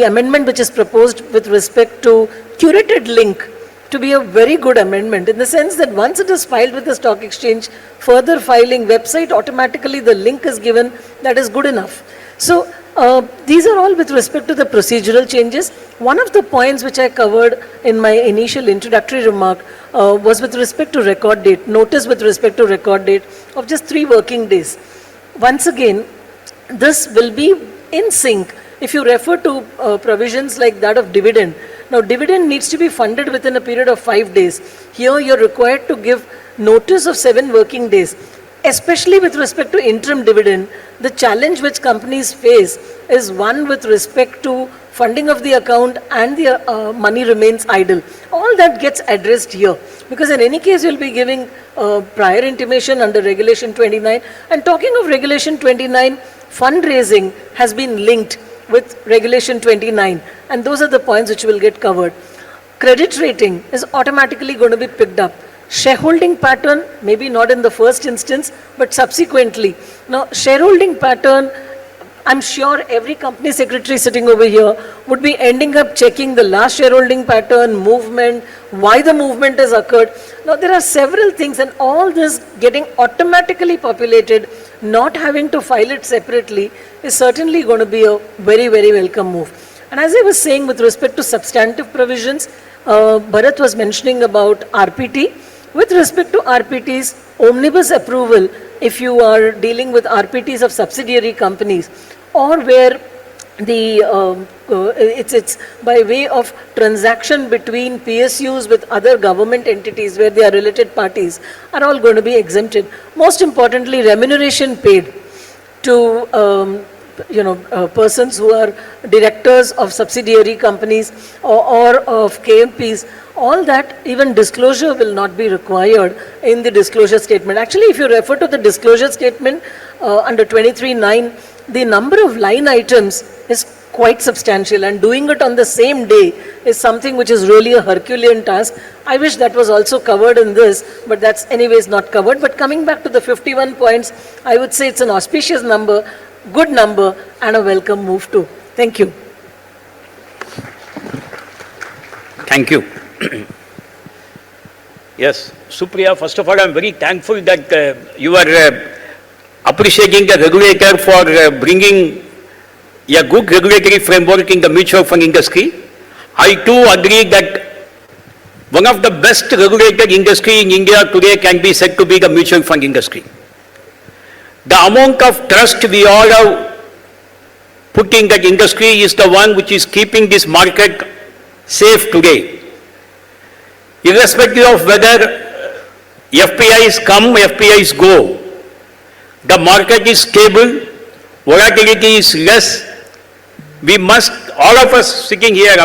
amendment which is proposed with respect to curated link to be a very good amendment, in the sense that once it is filed with the stock exchange, further filing website, automatically the link is given. That is good enough. So these are all with respect to the procedural changes. One of the points which I covered in my initial introductory remark was with respect to record date, notice with respect to record date of just 3 working days. Once again, this will be in sync if you refer to provisions like that of dividend. Now, dividend needs to be funded within a period of 5 days. Here, you're required to give notice of 7 working days. Especially with respect to interim dividend, the challenge which companies face is one with respect to funding of the account and the money remains idle. All that gets addressed here, because in any case, you'll be giving prior intimation under Regulation 29. And talking of Regulation 29, fundraising has been linked with Regulation 29, and those are the points which will get covered. Credit rating is automatically going to be picked up. Shareholding pattern, maybe not in the first instance, but subsequently. Now, shareholding pattern, I'm sure every company secretary sitting over here would be ending up checking the last shareholding pattern, movement, why the movement has occurred. Now, there are several things, and all this getting automatically populated, not having to file it separately, is certainly going to be a very, very welcome move. And as I was saying, with respect to substantive provisions, Bharat was mentioning about RPT. With respect to RPTs, omnibus approval, if you are dealing with RPTs of subsidiary companies, or where the it's by way of transaction between PSUs with other government entities where they are related parties, are all going to be exempted. Most importantly, remuneration paid to persons who are directors of subsidiary companies or of KMPs, all that, even disclosure will not be required in the disclosure statement. Actually, if you refer to the disclosure statement under 23(9), the number of line items is quite substantial, and doing it on the same day is something which is really a Herculean task. I wish that was also covered in this, but that's anyways not covered. But coming back to the 51 points, I would say it's an auspicious number, good number, and a welcome move too. Thank you. Thank you. Yes, Supriya, first of all, I'm very thankful that you are appreciating the regulator for bringing a good regulatory framework in the mutual fund industry. I too agree that one of the best regulated industry in India today can be said to be the mutual fund industry. The amount of trust we all have put in that industry is the one which is keeping this market safe today. Irrespective of whether FPIs come, FPIs go, the market is stable, volatility is less. We must, all of us sitting here,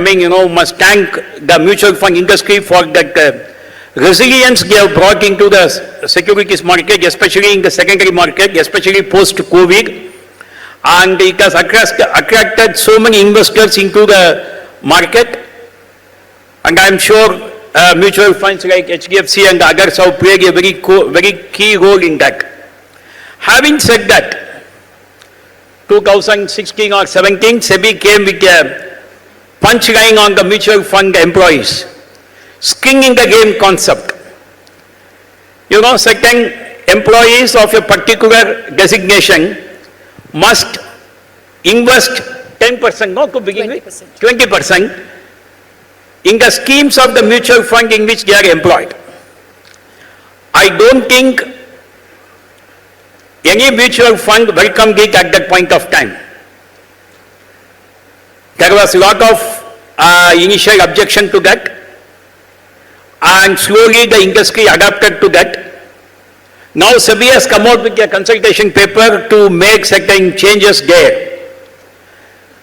must thank the mutual fund industry for that resilience they have brought into the securities market, especially in the secondary market, especially post-COVID. And it has attracted so many investors into the market. And I am sure mutual funds like HDFC and others have played a very key role in that. Having said that, 2016 or 17, SEBI came with a punchline on the mutual fund employees. Skin in the game concept. Certain employees of a particular designation must invest 10%, not to begin with, 20% in the schemes of the mutual fund in which they are employed. I don't think any mutual fund welcomed it at that point of time. There was a lot of initial objection to that, and slowly the industry adapted to that. Now SEBI has come out with a consultation paper to make certain changes there.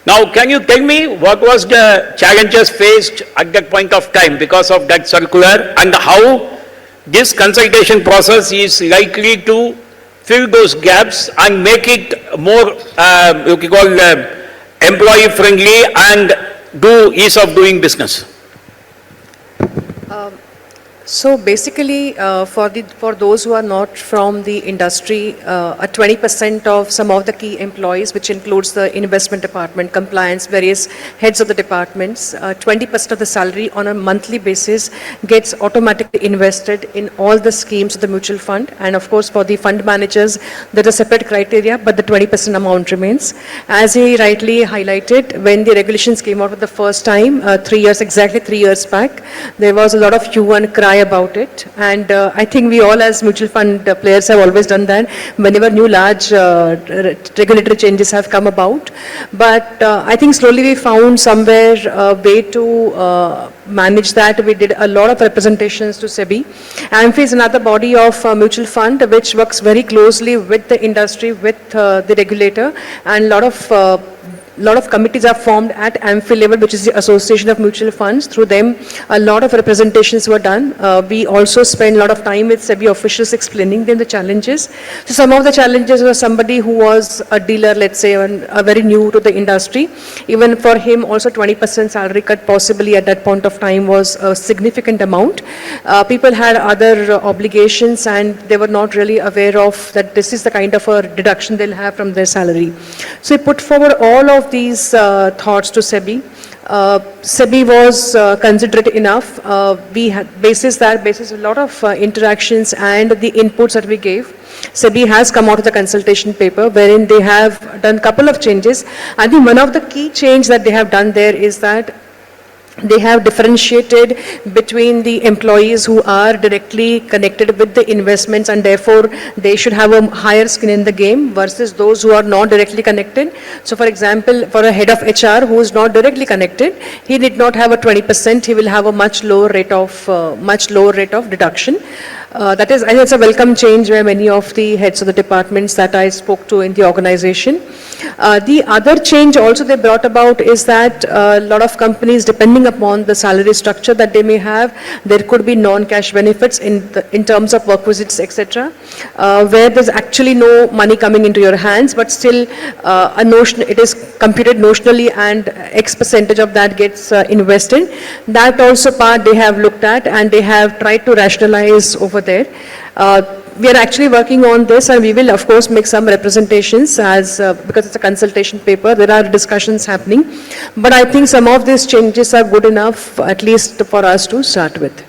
Now can you tell me what was the challenges faced at that point of time because of that circular, and how this consultation process is likely to fill those gaps and make it more employee friendly and do ease of doing business? So basically, for those who are not from the industry, 20% of some of the key employees, which includes the investment department, compliance, various heads of the departments, 20% of the salary on a monthly basis gets automatically invested in all the schemes of the mutual fund. And of course, for the fund managers, there are separate criteria, but the 20% amount remains. As he rightly highlighted, when the regulations came out for the first time, exactly 3 years back, there was a lot of hue and cry about it, and I think we all as mutual fund players have always done that whenever new large regulatory changes have come about. But I think slowly we found somewhere a way to manage that. We did a lot of representations to SEBI. AMFI is another body of mutual fund which works very closely with the industry, with the regulator, and a lot of committees are formed at AMFI level, which is the Association of Mutual Funds. Through them, a lot of representations were done. We also spent a lot of time with SEBI officials explaining them the challenges. So some of the challenges were somebody who was a dealer, let's say, very new to the industry. Even for him, also 20% salary cut possibly at that point of time was a significant amount. People had other obligations, and they were not really aware of that this is the kind of a deduction they'll have from their salary. So we put forward all of these thoughts to SEBI. SEBI was considerate enough. We had basis a lot of interactions and the inputs that we gave. SEBI has come out with a consultation paper wherein they have done a couple of changes. I think one of the key changes that they have done there is that they have differentiated between the employees who are directly connected with the investments, and therefore they should have a higher skin in the game, versus those who are not directly connected. So for example, for a head of HR who is not directly connected, he did not have a 20%, he will have a much lower rate of deduction. That is, I think it's a welcome change where many of the heads of the departments that I spoke to in the organization. The other change also they brought about is that a lot of companies, depending upon the salary structure that they may have, there could be non-cash benefits in terms of work visits, etc., where there's actually no money coming into your hands, but still it is computed notionally and X percentage of that gets invested. That also part they have looked at and they have tried to rationalize over there. We are actually working on this and we will of course make some representations because it's a consultation paper, there are discussions happening. But I think some of these changes are good enough at least for us to start with.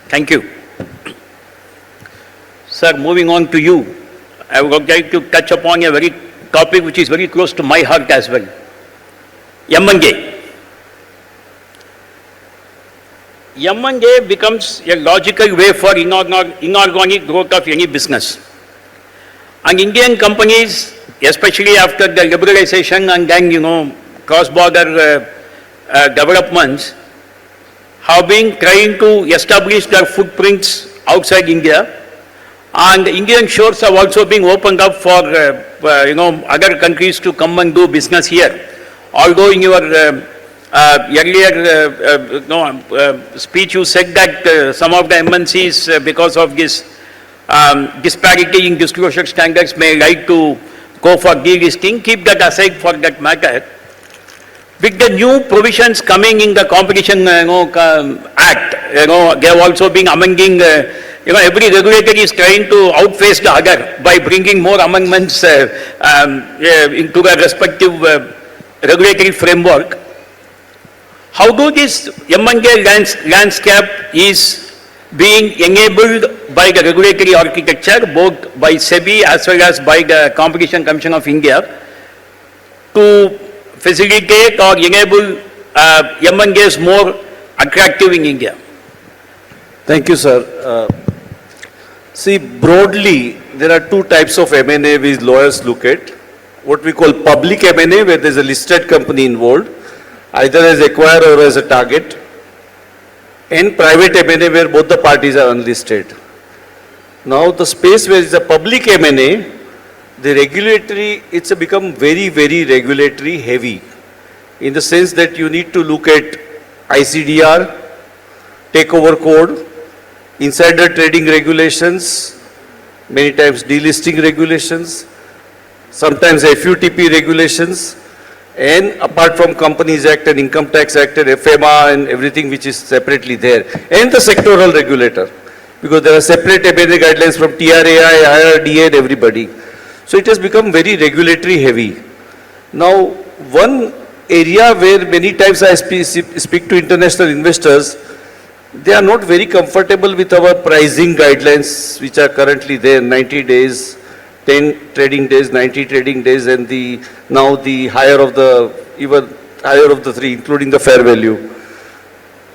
Thank you. Sir, moving on to you, I would like to touch upon a very topic which is very close to my heart as well. M&A. M&A becomes a logical way for inorganic growth of any business. And Indian companies, especially after the liberalization and then, cross-border developments, have been trying to establish their footprints outside India. And Indian shores have also been opened up for, other countries to come and do business here. Although in your earlier speech you said that some of the MNCs, because of this disparity in disclosure standards, may like to go for delisting. Keep that aside for that matter. With the new provisions coming in the Competition Act, they have also been amending. Every regulator is trying to outface the other by bringing more amendments into the respective regulatory framework. How do this M&A landscape is being enabled by the regulatory architecture, both by SEBI as well as by the Competition Commission of India, to facilitate or enable M&As more attractive in India? Thank you, sir. See, broadly, there are two types of M&A which lawyers look at. What we call public M&A, where there's a listed company involved, either as acquirer or as a target, and private M&A, where both the parties are unlisted. Now, the space where it's a public M&A, the regulatory, it's become very, very regulatory heavy, in the sense that you need to look at ICDR, takeover code, insider trading regulations, many times delisting regulations, sometimes FUTP regulations, and apart from Companies Act and Income Tax Act and FMA and everything which is separately there, and the sectoral regulator, because there are separate M&A guidelines from TRAI, IRDA and everybody. So it has become very regulatory heavy. Now, one area where many times I speak to international investors, they are not very comfortable with our pricing guidelines which are currently there, 90 days, 10 trading days, 90 trading days, and now the higher of the three, including the fair value.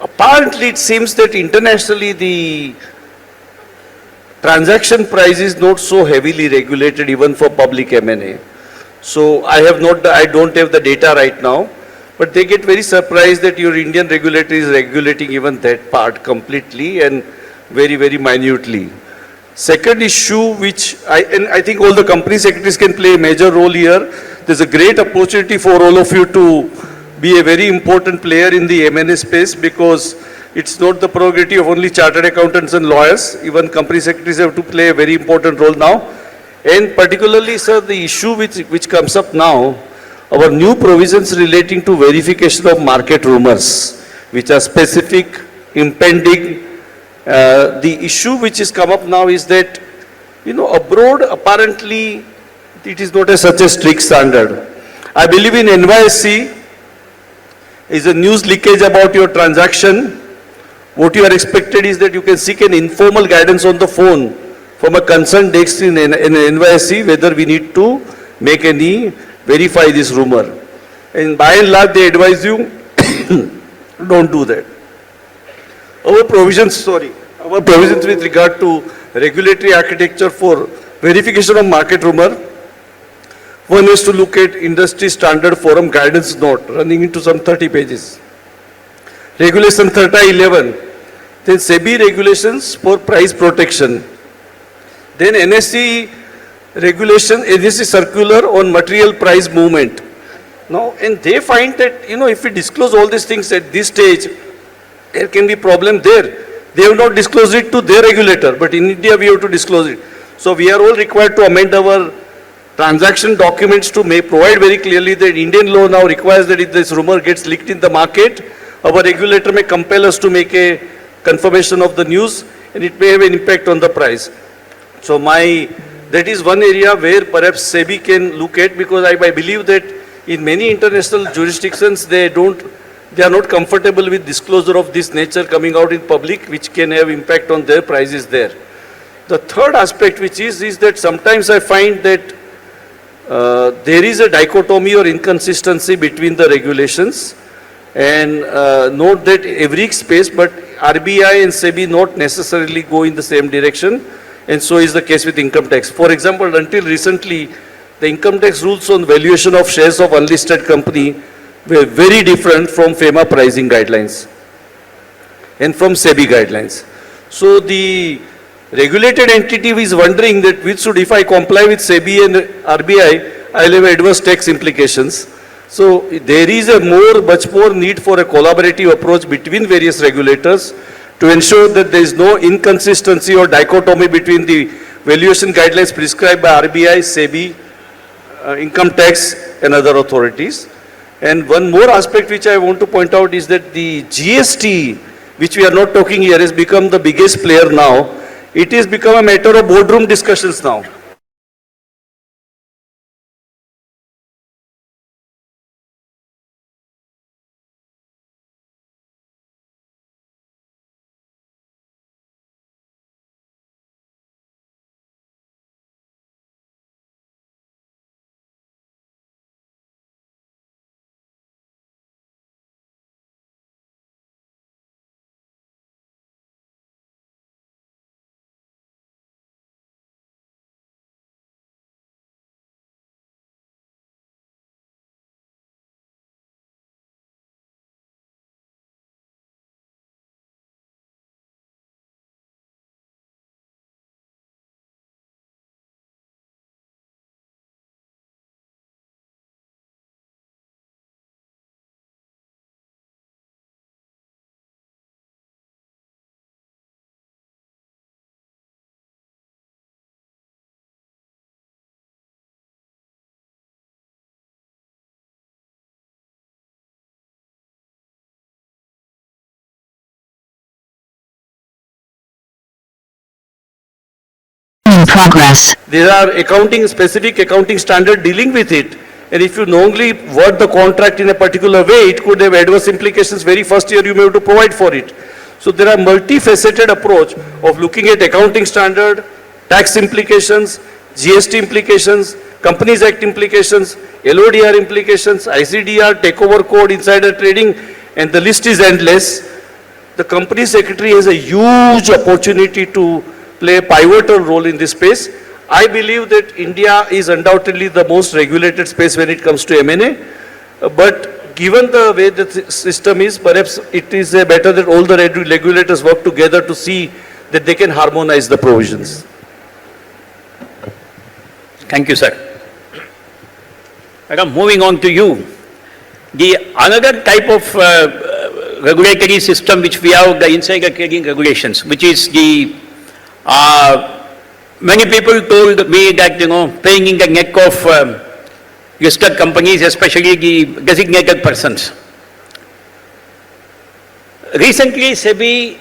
Apparently it seems that internationally the transaction price is not so heavily regulated even for public M&A. So I don't have the data right now, but they get very surprised that your Indian regulator is regulating even that part completely and very, very minutely. Second issue, which I think all the company secretaries can play a major role here. There's a great opportunity for all of you to be a very important player in the M&A space, because it's not the prerogative of only chartered accountants and lawyers. Even company secretaries have to play a very important role now. And particularly, sir, the issue which comes up now, our new provisions relating to verification of market rumors, which are specific, impending. The issue which has come up now is that, abroad apparently it is not such a strict standard. I believe in NYSE is a news leakage about your transaction. What you are expected is that you can seek an informal guidance on the phone from a concerned desk in NYSE whether we need to verify this rumor. And by and large they advise you, don't do that. Our provisions with regard to regulatory architecture for verification of market rumor, one is to look at industry standard forum guidance note running into some 30 pages. Regulation 3011 Then SEBI regulations for price protection. Then NSE regulation, NSE circular on material price movement. Now, and they find that, if we disclose all these things at this stage, there can be problem there. They have not disclosed it to their regulator, but in India we have to disclose it. So we are all required to amend our transaction documents to provide very clearly that Indian law now requires that if this rumor gets leaked in the market, our regulator may compel us to make a confirmation of the news, and it may have an impact on the price. So that is one area where perhaps SEBI can look at, because I believe that in many international jurisdictions they are not comfortable with disclosure of this nature coming out in public, which can have impact on their prices there. The third aspect which is that sometimes I find that there is a dichotomy or inconsistency between the regulations, and note that every space, but RBI and SEBI not necessarily go in the same direction, and so is the case with income tax. For example, until recently, the income tax rules on valuation of shares of unlisted company were very different from FEMA pricing guidelines and from SEBI guidelines. So the regulated entity is wondering that if I comply with SEBI and RBI, I'll have adverse tax implications. So there is much more need for a collaborative approach between various regulators to ensure that there is no inconsistency or dichotomy between the valuation guidelines prescribed by RBI, SEBI, income tax and other authorities. And one more aspect which I want to point out is that the GST, which we are not talking here, has become the biggest player now. It has become a matter of boardroom discussions now. Progress. There are specific accounting standard dealing with it. And if you knowingly word the contract in a particular way, it could have adverse implications. Very first year you may have to provide for it. So there are multifaceted approach of looking at accounting standard, tax implications, GST implications, Companies Act implications, LODR implications, ICDR, takeover code, insider trading, and the list is endless. The company secretary has a huge opportunity to play a pivotal role in this space. I believe that India is undoubtedly the most regulated space when it comes to M&A, but given the way the system is, perhaps it is better that all the regulators work together to see that they can harmonize the provisions. Thank you, sir. Madam, moving on to you. Another type of regulatory system which we have, the insider trading regulations, which is many people told me that, paying in the neck of listed companies, especially the designated persons. Recently, SEBI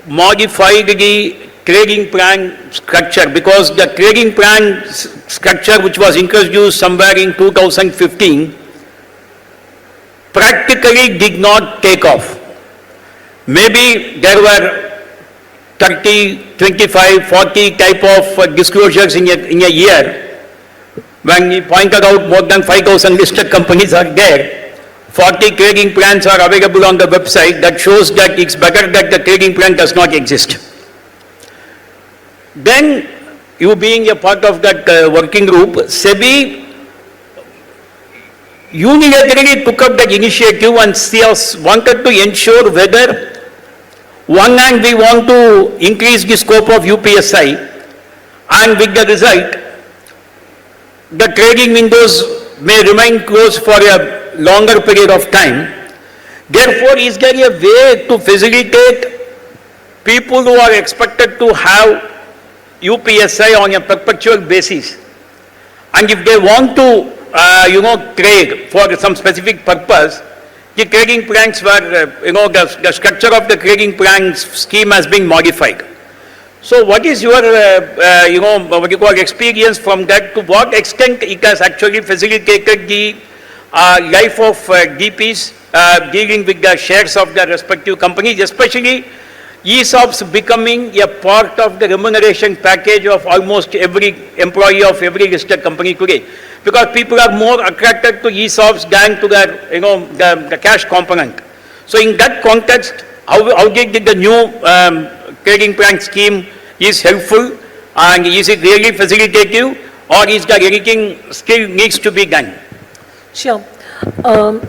modified the trading plan structure because the trading plan structure which was introduced somewhere in 2015 practically did not take off. Maybe there were 30, 25, 40 type of disclosures in a year. When we pointed out more than 5,000 listed companies are there, 40 trading plans are available on the website. That shows that it's better that the trading plan does not exist. Then, you being a part of that working group, SEBI unilaterally took up that initiative and wanted to ensure whether one hand we want to increase the scope of UPSI, and with the result, the trading windows may remain closed for a longer period of time. Therefore, is there a way to facilitate people who are expected to have UPSI on a perpetual basis, and if they want to, trade for some specific purpose, the trading plans were, the structure of the trading plan scheme has been modified. So what is your, experience from that? To what extent it has actually facilitated the life of DPs dealing with the shares of the respective companies, especially ESOPs becoming a part of the remuneration package of almost every employee of every listed company today, because people are more attracted to ESOPs than to the cash component. So in that context, how did the new trading plan scheme is helpful, and is it really facilitative, or is there anything still needs to be done? Sure.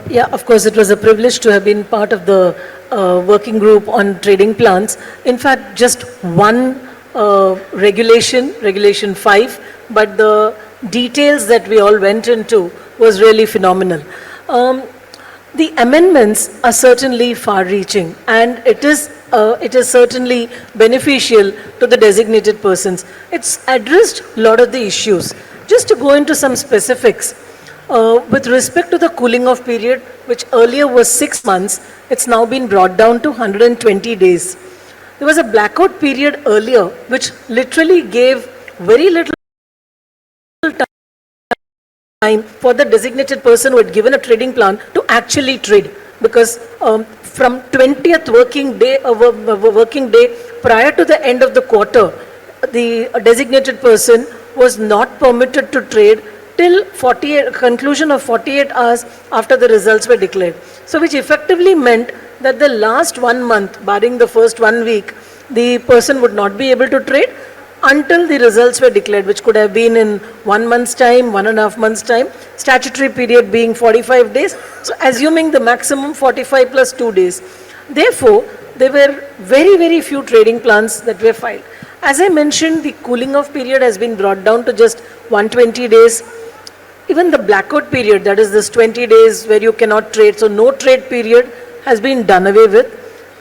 Yeah, of course, it was a privilege to have been part of the working group on trading plans. In fact, just one regulation 5, but the details that we all went into was really phenomenal. The amendments are certainly far-reaching, and it is certainly beneficial to the designated persons. It's addressed a lot of the issues. Just to go into some specifics, with respect to the cooling off period, which earlier was 6 months, it's now been brought down to 120 days. There was a blackout period earlier, which literally gave very little time for the designated person who had given a trading plan to actually trade, because from 20th working day prior to the end of the quarter, the designated person was not permitted to trade till conclusion of 48 hours after the results were declared. So which effectively meant that the last 1 month, barring the first 1 week, the person would not be able to trade until the results were declared, which could have been in 1 month's time, 1.5 months' time, statutory period being 45 days. So assuming the maximum 45 plus 2 days. Therefore, there were very, very few trading plans that were filed. As I mentioned, the cooling off period has been brought down to just 120 days. Even the blackout period, that is this 20 days where you cannot trade, so no trade period, has been done away with.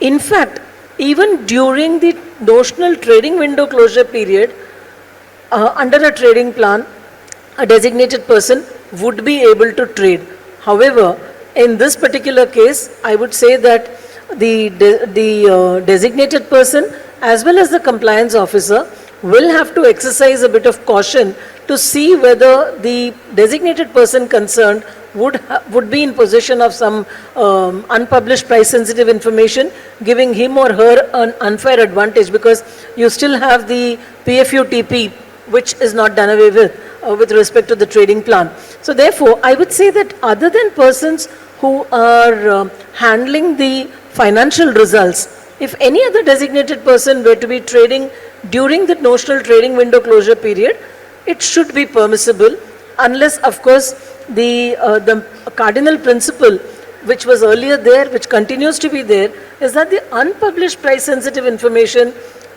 In fact, even during the notional trading window closure period, under a trading plan, a designated person would be able to trade. However, in this particular case, I would say that the designated person as well as the compliance officer will have to exercise a bit of caution to see whether the designated person concerned would be in possession of some unpublished price sensitive information, giving him or her an unfair advantage, because you still have the PFUTP, which is not done away with respect to the trading plan. So therefore, I would say that other than persons who are handling the financial results, if any other designated person were to be trading during the notional trading window closure period, it should be permissible, unless, of course, the cardinal principle, which was earlier there, which continues to be there, is that the unpublished price sensitive information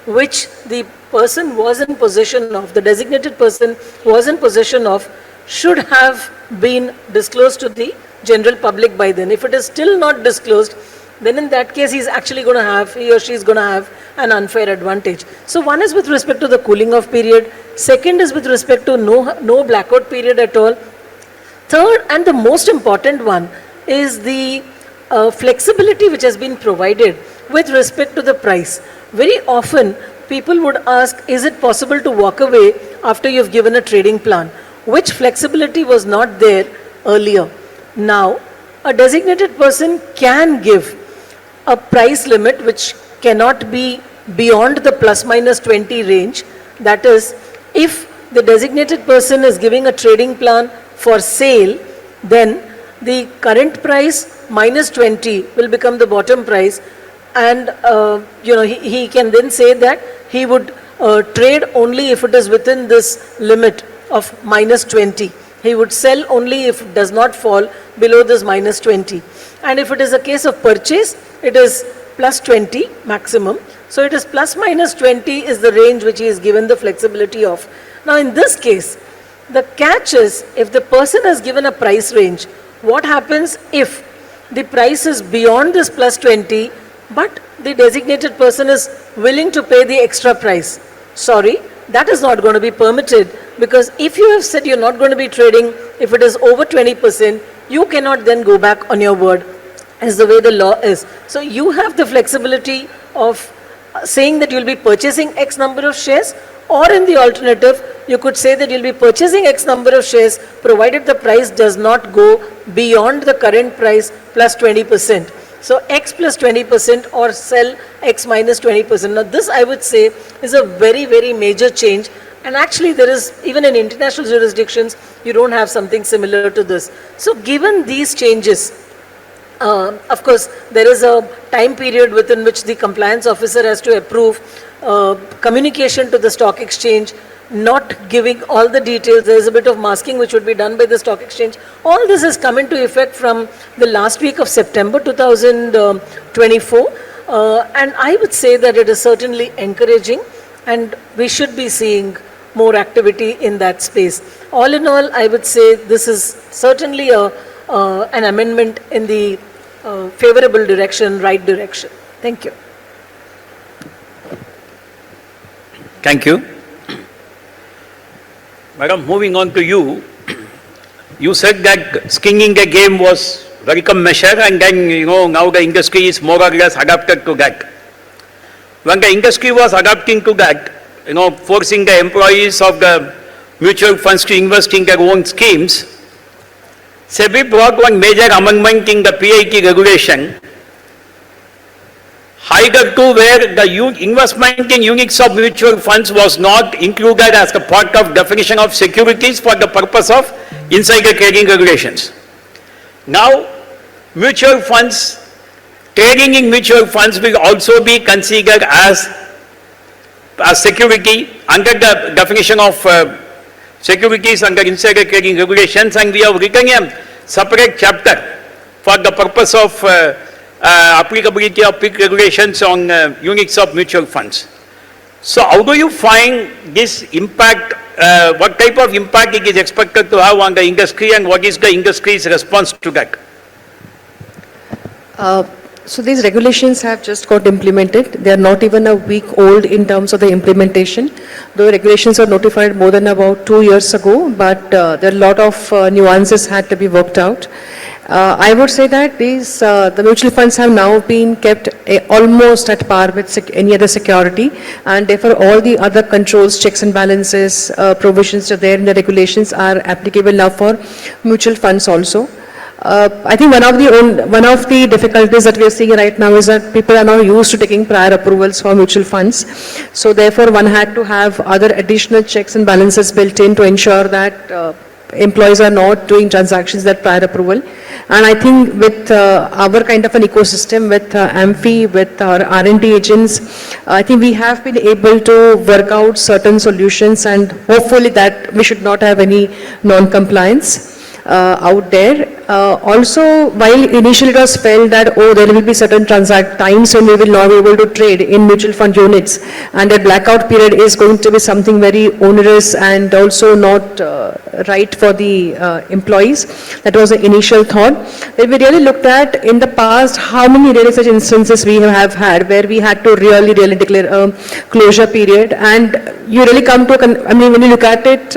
which the person was in possession of, the designated person was in possession of, should have been disclosed to the general public by then. If it is still not disclosed, then in that case he or she is going to have an unfair advantage. So one is with respect to the cooling off period. Second is with respect to no blackout period at all. Third, and the most important one, is the flexibility which has been provided with respect to the price. Very often people would ask, is it possible to walk away after you've given a trading plan? Which flexibility was not there earlier. Now, a designated person can give a price limit which cannot be beyond the plus minus 20 range. That is, if the designated person is giving a trading plan for sale, then the current price minus 20 will become the bottom price, and he can then say that he would trade only if it is within this limit of minus 20. He would sell only if it does not fall below this minus 20. And if it is a case of purchase, it is plus 20 maximum. So it is plus minus 20 is the range which he is given the flexibility of. Now in this case, the catch is if the person has given a price range, what happens if the price is beyond this plus 20, but the designated person is willing to pay the extra price? Sorry, that is not going to be permitted, because if you have said you're not going to be trading, if it is over 20%, you cannot then go back on your word, is the way the law is. So you have the flexibility of saying that you'll be purchasing X number of shares, or in the alternative, you could say that you'll be purchasing X number of shares provided the price does not go beyond the current price plus 20%. So X plus 20% or sell X minus 20%. Now this I would say is a very, very major change, and actually there is, even in international jurisdictions, you don't have something similar to this. So given these changes, of course, there is a time period within which the compliance officer has to approve communication to the stock exchange, not giving all the details. There is a bit of masking which would be done by the stock exchange. All this has come into effect from the last week of September 2024. And I would say that it is certainly encouraging, and we should be seeing more activity in that space. All in all, I would say this is certainly an amendment in the favorable direction, right direction. Thank you. Thank you. Madam, moving on to you, you said that skinning the game was welcome measure, and then, now the industry is more or less adapted to that. When the industry was adapting to that, forcing the employees of the mutual funds to invest in their own schemes, SEBI brought one major amendment in the PIT regulation, either to where the investment in units of mutual funds was not included as a part of definition of securities for the purpose of insider trading regulations. Now, mutual funds, trading in mutual funds will also be considered as a security under the definition of securities under insider trading regulations, and we have written a separate chapter for the purpose of applicability of PIC regulations on units of mutual funds. So how do you find this impact, what type of impact it is expected to have on the industry, and what is the industry's response to that? So these regulations have just got implemented. They are not even a week old in terms of the implementation. The regulations were notified more than about 2 years ago, but there are a lot of nuances had to be worked out. I would say that these the mutual funds have now been kept almost at par with any other security, and therefore all the other controls, checks and balances, provisions that are there in the regulations are applicable now for mutual funds also. I think one of the difficulties that we are seeing right now is that people are now used to taking prior approvals for mutual funds. So therefore one had to have other additional checks and balances built in to ensure that employees are not doing transactions that prior approval. And I think with our kind of an ecosystem, with AMFI, with our R&D agents, I think we have been able to work out certain solutions, and hopefully that we should not have any non-compliance out there. Also, while initially it was felt that, there will be certain times when we will not be able to trade in mutual fund units, and that blackout period is going to be something very onerous and also not right for the employees. That was the initial thought. Then we really looked at in the past how many really such instances we have had where we had to really declare a closure period, and you really come to, when you look at it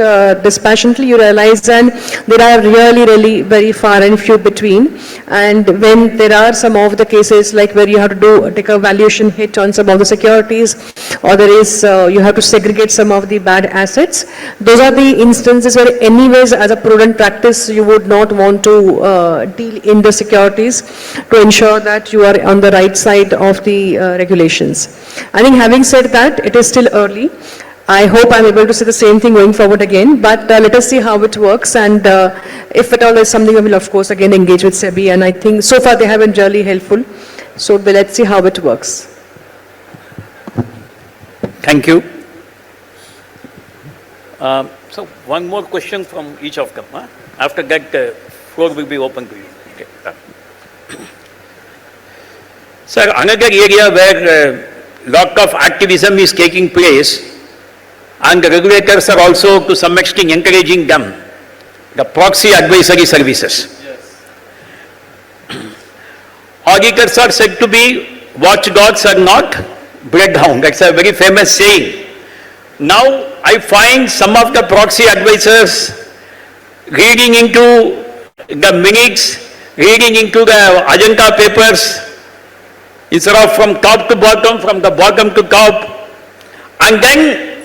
dispassionately, you realize that there are really very far and few between. And when there are some of the cases like where you have to take a valuation hit on some of the securities, or there is you have to segregate some of the bad assets, those are the instances where anyways as a prudent practice you would not want to deal in the securities to ensure that you are on the right side of the regulations. I think having said that, it is still early. I hope I'm able to say the same thing going forward again, but let us see how it works, and if at all there's something, we will of course again engage with SEBI, and I think so far they have been really helpful, so let's see how it works. Thank you. So one more question from each of them. After that, the floor will be open to you. Okay. Sir, another area where lot of activism is taking place and the regulators are also to some extent encouraging them, the proxy advisory services. Auditors are said to be watchdogs are not bloodhound. That's a very famous saying. Now I find some of the proxy advisors reading into the minutes, reading into the agenda papers, instead of from top to bottom, from the bottom to top, and then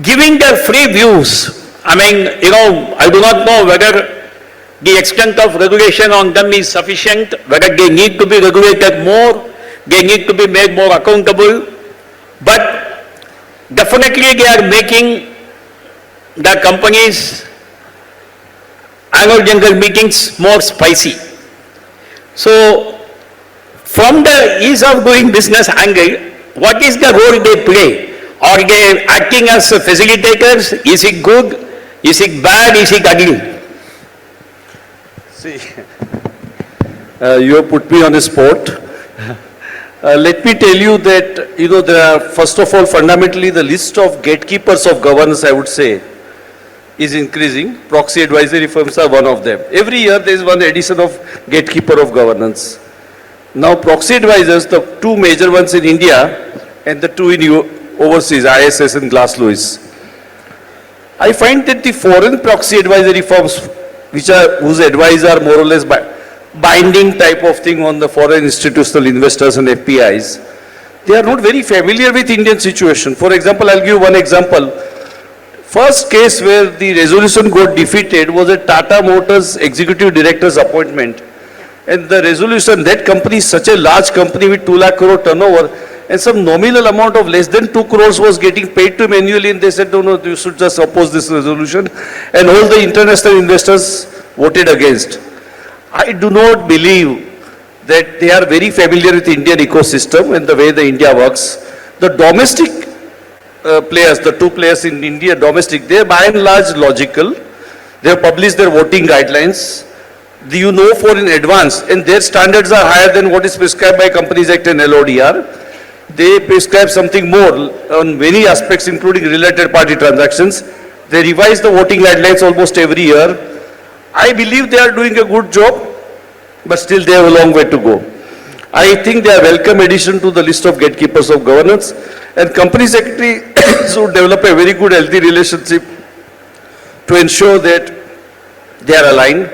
giving their free views. I mean, I do not know whether the extent of regulation on them is sufficient, whether they need to be regulated more, they need to be made more accountable, but definitely they are making the companies' annual general meetings more spicy. So, from the ease of doing business angle, what is the role they play? Are they acting as facilitators? Is it good? Is it bad? Is it ugly? See, you have put me on the spot. Let me tell you that, there are, first of all, fundamentally, the list of gatekeepers of governance, I would say, is increasing. Proxy advisory firms are one of them. Every year, there is one addition of gatekeeper of governance. Now, proxy advisors, the two major ones in India and the two in overseas, ISS and Glass Lewis. I find that the foreign proxy advisory firms, whose advice are more or less binding type of thing on the foreign institutional investors and FPIs, they are not very familiar with Indian situation. For example, I'll give you one example. First case where the resolution got defeated was a Tata Motors executive director's appointment. And the resolution, that company is such a large company with 2 lakh crore turnover, and some nominal amount of less than 2 crores was getting paid to him annually, and they said, no, you should just oppose this resolution. And all the international investors voted against. I do not believe that they are very familiar with Indian ecosystem and the way the India works. The domestic players, the two players in India, domestic, they are by and large logical. They have published their voting guidelines. For in advance, and their standards are higher than what is prescribed by Companies Act and LODR. They prescribe something more on many aspects, including related party transactions. They revise the voting guidelines almost every year. I believe they are doing a good job, but still they have a long way to go. I think they are a welcome addition to the list of gatekeepers of governance, and company secretary should develop a very good, healthy relationship to ensure that they are aligned.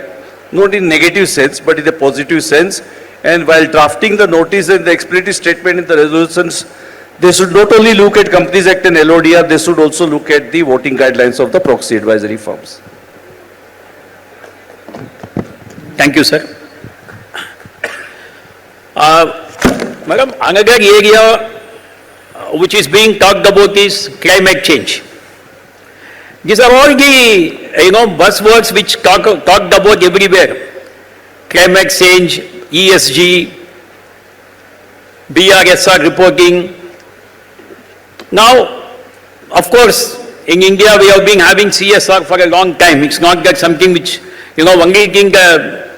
Not in negative sense, but in a positive sense. And while drafting the notice and the explanatory statement in the resolutions, they should not only look at Companies Act and LODR, they should also look at the voting guidelines of the proxy advisory firms. Thank you, sir. Madam, another area which is being talked about is climate change. These are all the, buzzwords which talked about everywhere. Climate change, ESG, BRSR reporting. Now, of course, in India we have been having CSR for a long time. It's not that something which, only in the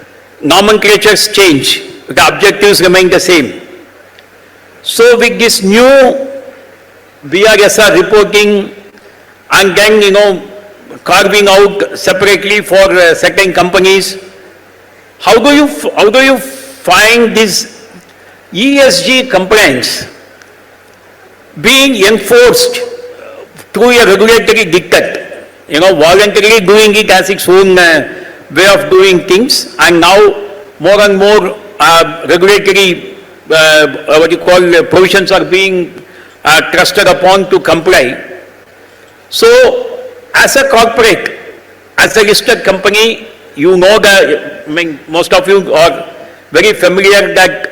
nomenclatures change, the objectives remain the same. So with this new BRSR reporting, and then, carving out separately for certain companies, how do you find this ESG compliance being enforced through a regulatory diktat? Voluntarily doing it as its own way of doing things, and now more and more regulatory provisions are being trusted upon to comply. So, as a corporate, as a listed company, most of you are very familiar that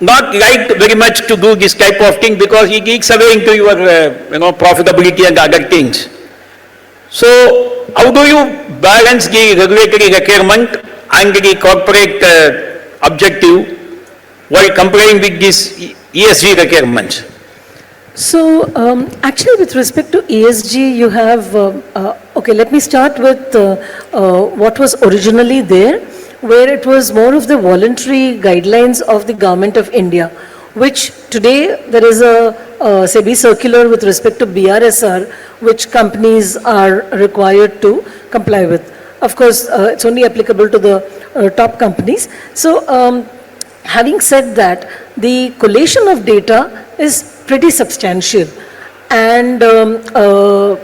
not like very much to do this type of thing because it eats away into your, profitability and other things. So, how do you balance the regulatory requirement and the corporate objective while complying with these ESG requirements? So, actually with respect to ESG, you have, okay, let me start with what was originally there, where it was more of the voluntary guidelines of the Government of India, which today there is a SEBI circular with respect to BRSR, which companies are required to comply with. Of course, it's only applicable to the top companies. So, having said that, the collation of data is pretty substantial. And of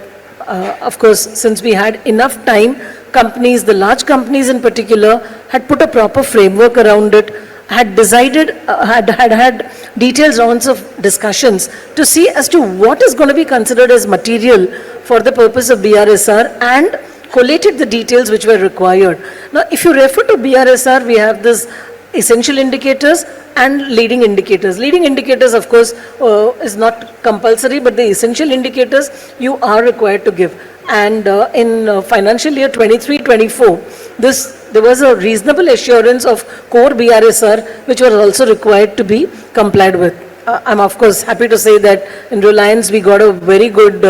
course, since we had enough time, companies, the large companies in particular, had put a proper framework around it, had decided, had detailed rounds of discussions to see as to what is going to be considered as material for the purpose of BRSR and collated the details which were required. Now, if you refer to BRSR, we have this essential indicators and leading indicators. Leading indicators, of course, is not compulsory, but the essential indicators you are required to give. And in financial year 23-24, there was a reasonable assurance of core BRSR, which was also required to be complied with. I'm of course happy to say that in Reliance we got a very good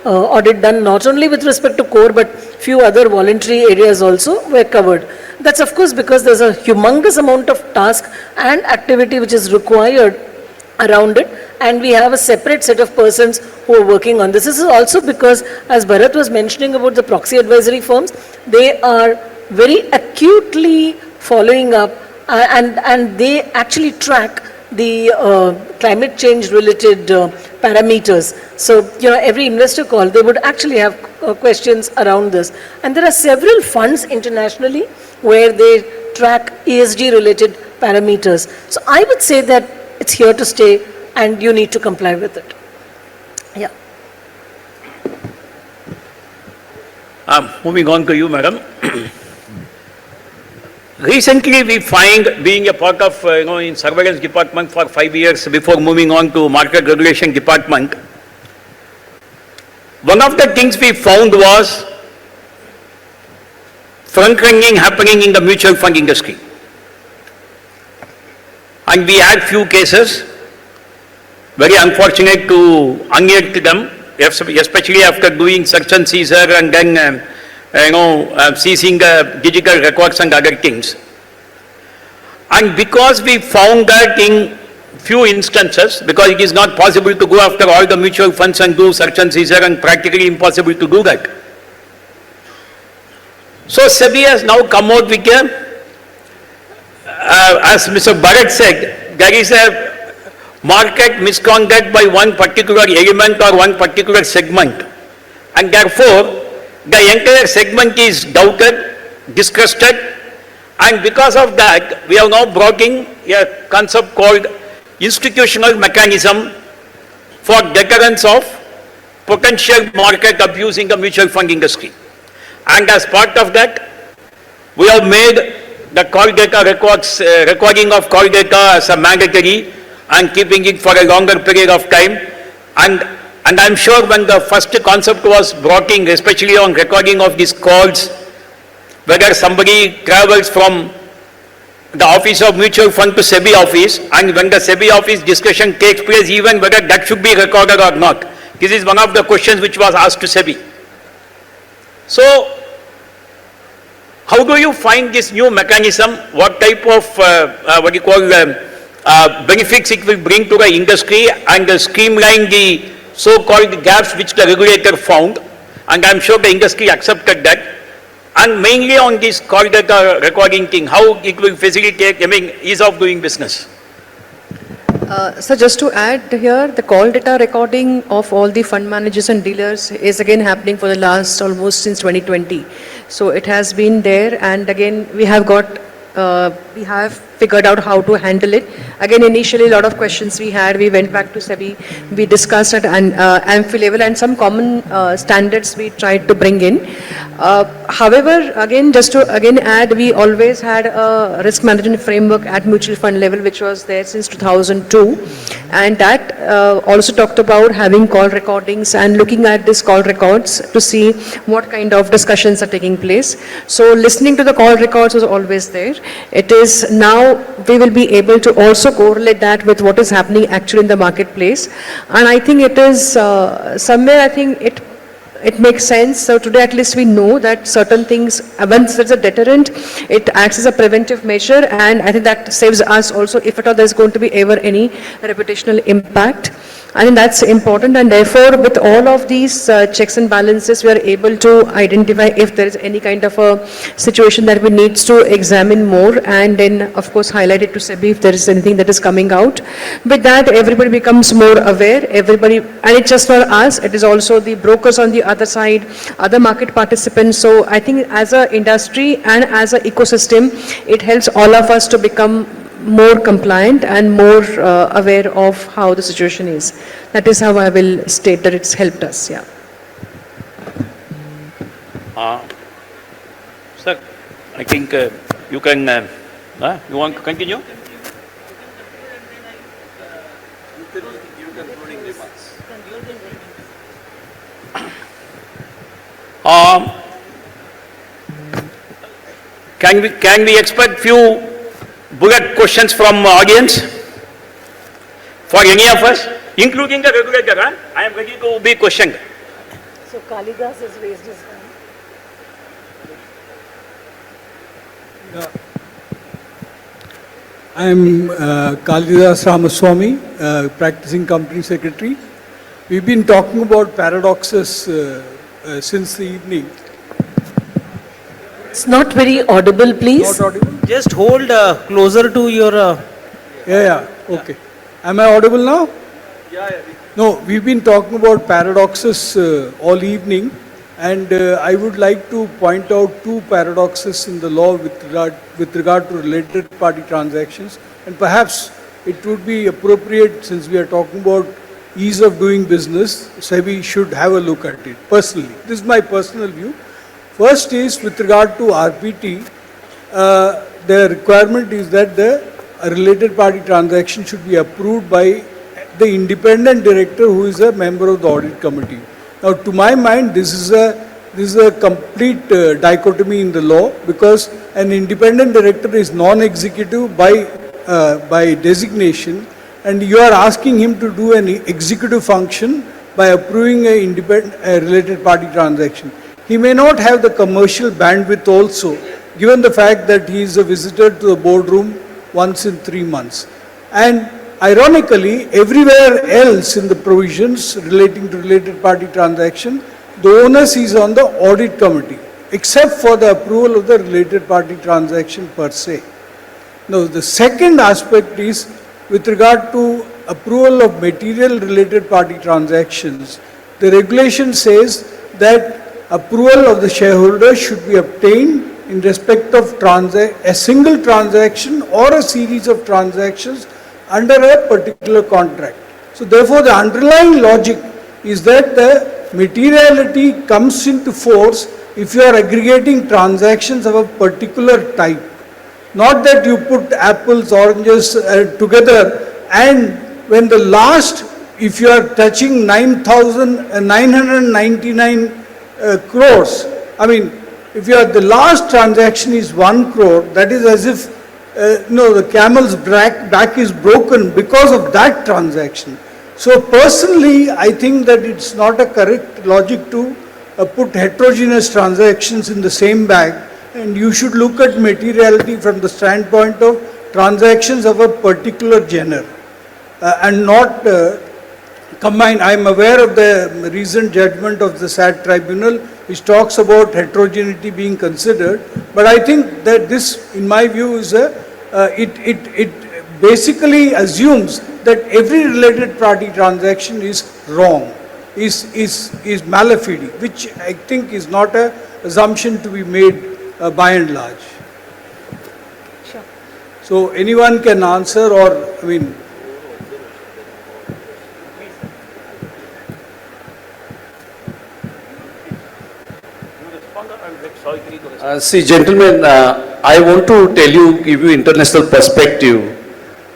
audit done, not only with respect to core, but few other voluntary areas also were covered. That's of course because there's a humongous amount of task and activity which is required around it, and we have a separate set of persons who are working on this. This is also because, as Bharat was mentioning about the proxy advisory firms, they are very acutely following up and they actually track the climate change related parameters. So, every investor call, they would actually have questions around this. And there are several funds internationally where they track ESG related parameters. So I would say that it's here to stay and you need to comply with it. Yeah. Moving on to you, madam. Recently, we find, being a part of, in surveillance department for 5 years before moving on to market regulation department, one of the things we found was front-running happening in the mutual fund industry. And we had few cases, very unfortunate to unearth them, especially after doing search and seizure and then seizing digital records and other things. And because we found that in few instances, because it is not possible to go after all the mutual funds and do search and seizure, and practically impossible to do that. So SEBI has now come out with as Mr. Bharat said, there is a market misconduct by one particular element or one particular segment, and therefore the entire segment is doubted, distrusted, and because of that, we have now brought in a concept called institutional mechanism for deterrence of potential market abuse in the mutual fund industry. And as part of that, we have made the call data records, recording of call data as a mandatory and keeping it for a longer period of time. And I'm sure when the first concept was brought in, especially on recording of these calls, whether somebody travels from the office of mutual fund to SEBI office, and when the SEBI office discussion takes place, even whether that should be recorded or not. This is one of the questions which was asked to SEBI. So, how do you find this new mechanism? What type of, benefits it will bring to the industry and streamline the so-called gaps which the regulator found? And I'm sure the industry accepted that. And mainly on this call data recording thing, how it will facilitate, ease of doing business. So just to add here, the call data recording of all the fund managers and dealers is again happening for the last almost since 2020. So it has been there, and again we have figured out how to handle it. Again, initially a lot of questions we had, we went back to SEBI, we discussed at an AMFI level, and some common standards we tried to bring in. However, again, just to again add, we always had a risk management framework at mutual fund level, which was there since 2002, and that also talked about having call recordings and looking at these call records to see what kind of discussions are taking place. So listening to the call records was always there. It is now we will be able to also correlate that with what is happening actually in the marketplace, and I think it is somewhere, I think it it makes sense. So today at least we know that certain things, once there's a deterrent, it acts as a preventive measure, and I think that saves us also if at all there's going to be ever any reputational impact. I think that's important, and therefore with all of these checks and balances, we are able to identify if there is any kind of a situation that we need to examine more, and then of course highlight it to SEBI if there is anything that is coming out. With that, everybody becomes more aware, everybody, and it's just not us, it is also the brokers on the other side, other market participants. So I think as an industry and as an ecosystem, it helps all of us to become more compliant and more aware of how the situation is. That is how I will state that it's helped us, yeah. Sir, I think you can, you want to continue? Can we expect few bullet questions from audience for any of us, including the regulator? I am ready to be questioned. So Kalidas has raised his hand. I am Kalidas Ramaswamy, practicing company secretary. We've been talking about paradoxes since the evening. It's not very audible, please. Not audible? Just hold closer to your... Yeah, okay. Am I audible now? Yeah. No, we've been talking about paradoxes all evening, and I would like to point out two paradoxes in the law with regard to related party transactions, and perhaps it would be appropriate, since we are talking about ease of doing business, SEBI should have a look at it, personally. This is my personal view. First is with regard to RPT, the requirement is that the related party transaction should be approved by the independent director who is a member of the audit committee. Now, to my mind, this is a complete dichotomy in the law, because an independent director is non-executive by designation, and you are asking him to do an executive function by approving a related party transaction. He may not have the commercial bandwidth also, given the fact that he is a visitor to the boardroom once in 3 months. And ironically, everywhere else in the provisions relating to related party transaction, the onus is on the audit committee, except for the approval of the related party transaction per se. Now, the second aspect is with regard to approval of material related party transactions. The regulation says that approval of the shareholders should be obtained in respect of a single transaction or a series of transactions under a particular contract. So therefore, the underlying logic is that the materiality comes into force if you are aggregating transactions of a particular type. Not that you put apples, oranges together, and when the last, if you are touching 999 crores, I mean, if the last transaction is 1 crore, that is as if the camel's back is broken because of that transaction. So personally, I think that it's not a correct logic to put heterogeneous transactions in the same bag, and you should look at materiality from the standpoint of transactions of a particular genre and not combine. I am aware of the recent judgment of the SAT tribunal, which talks about heterogeneity being considered, but I think that this, in my view, is it basically assumes that every related party transaction is wrong, is mala fide, which I think is not an assumption to be made by and large. Sure. So anyone can answer, or I mean, See, gentlemen, I want to give you international perspective.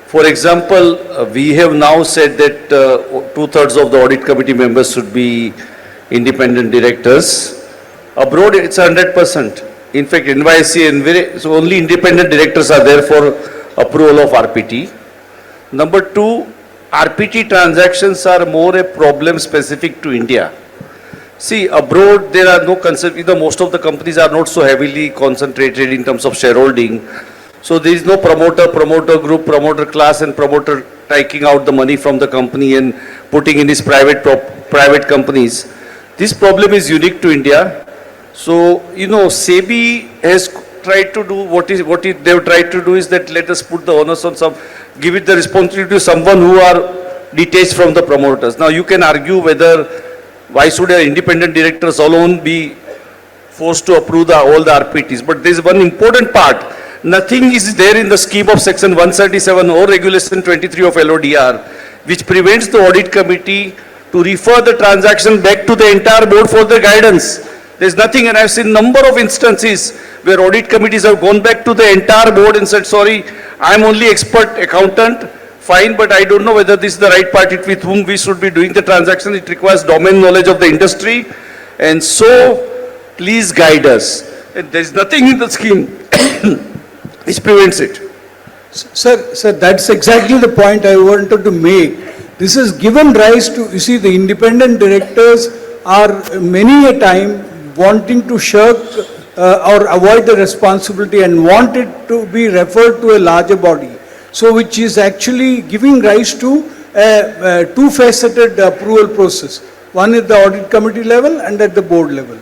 For example, we have now said that 2/3 of the audit committee members should be independent directors. Abroad, it's 100%. In fact, NYC and so only independent directors are there for approval of RPT. Number two, RPT transactions are more a problem specific to India. See, abroad, there are no most of the companies are not so heavily concentrated in terms of shareholding. So there is no promoter group, promoter class, and promoter taking out the money from the company and putting in his private companies. This problem is unique to India. So, SEBI has tried to do they have tried to do is that let us put the onus on give it the responsibility to someone who are detached from the promoters. Now, you can argue why should independent directors alone be forced to approve all the RPTs? But there is one important part. Nothing is there in the scheme of section 137 or regulation 23 of LODR, which prevents the audit committee to refer the transaction back to the entire board for the guidance. There is nothing, and I have seen number of instances where audit committees have gone back to the entire board and said, sorry, I am only expert accountant, fine, but I don't know whether this is the right party with whom we should be doing the transaction. It requires domain knowledge of the industry, and so please guide us. And there is nothing in the scheme which prevents it. Sir, that's exactly the point I wanted to make. This has given rise to, you see, the independent directors are many a time wanting to shirk or avoid the responsibility and want it to be referred to a larger body. So which is actually giving rise to a two-faceted approval process. One at the audit committee level and at the board level.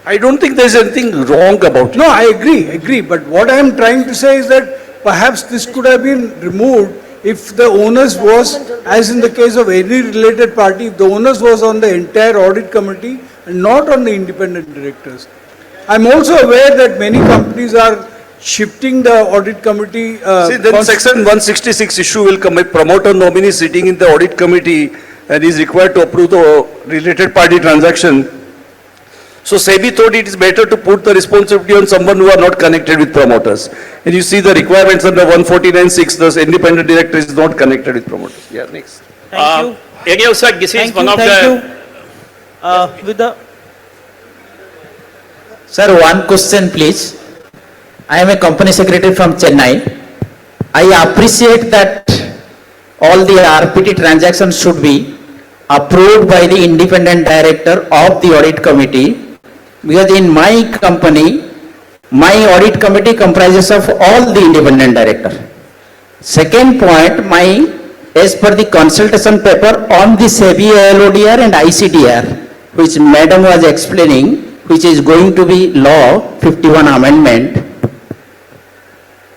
I don't think there is anything wrong about it. No, I agree. But what I am trying to say is that perhaps this could have been removed if the onus was, as in the case of any related party, if the onus was on the entire audit committee and not on the independent directors. I am also aware that many companies are shifting the audit committee. See, then section 166 issue will come. A promoter nominee sitting in the audit committee and is required to approve the related party transaction. So SEBI thought it is better to put the responsibility on someone who are not connected with promoters. And you see the requirements under 149(6), the independent director is not connected with promoters. Yeah, next. Thank you. Again, sir, this is Thank one you, of thank the... you. With the... Sir, one question please. I am a company secretary from Chennai. I appreciate that all the RPT transactions should be approved by the independent director of the audit committee, because in my company, my audit committee comprises of all the independent director. Second point, as per the consultation paper on the SEBI LODR and ICDR, which Madam was explaining, which is going to be law 51 amendment,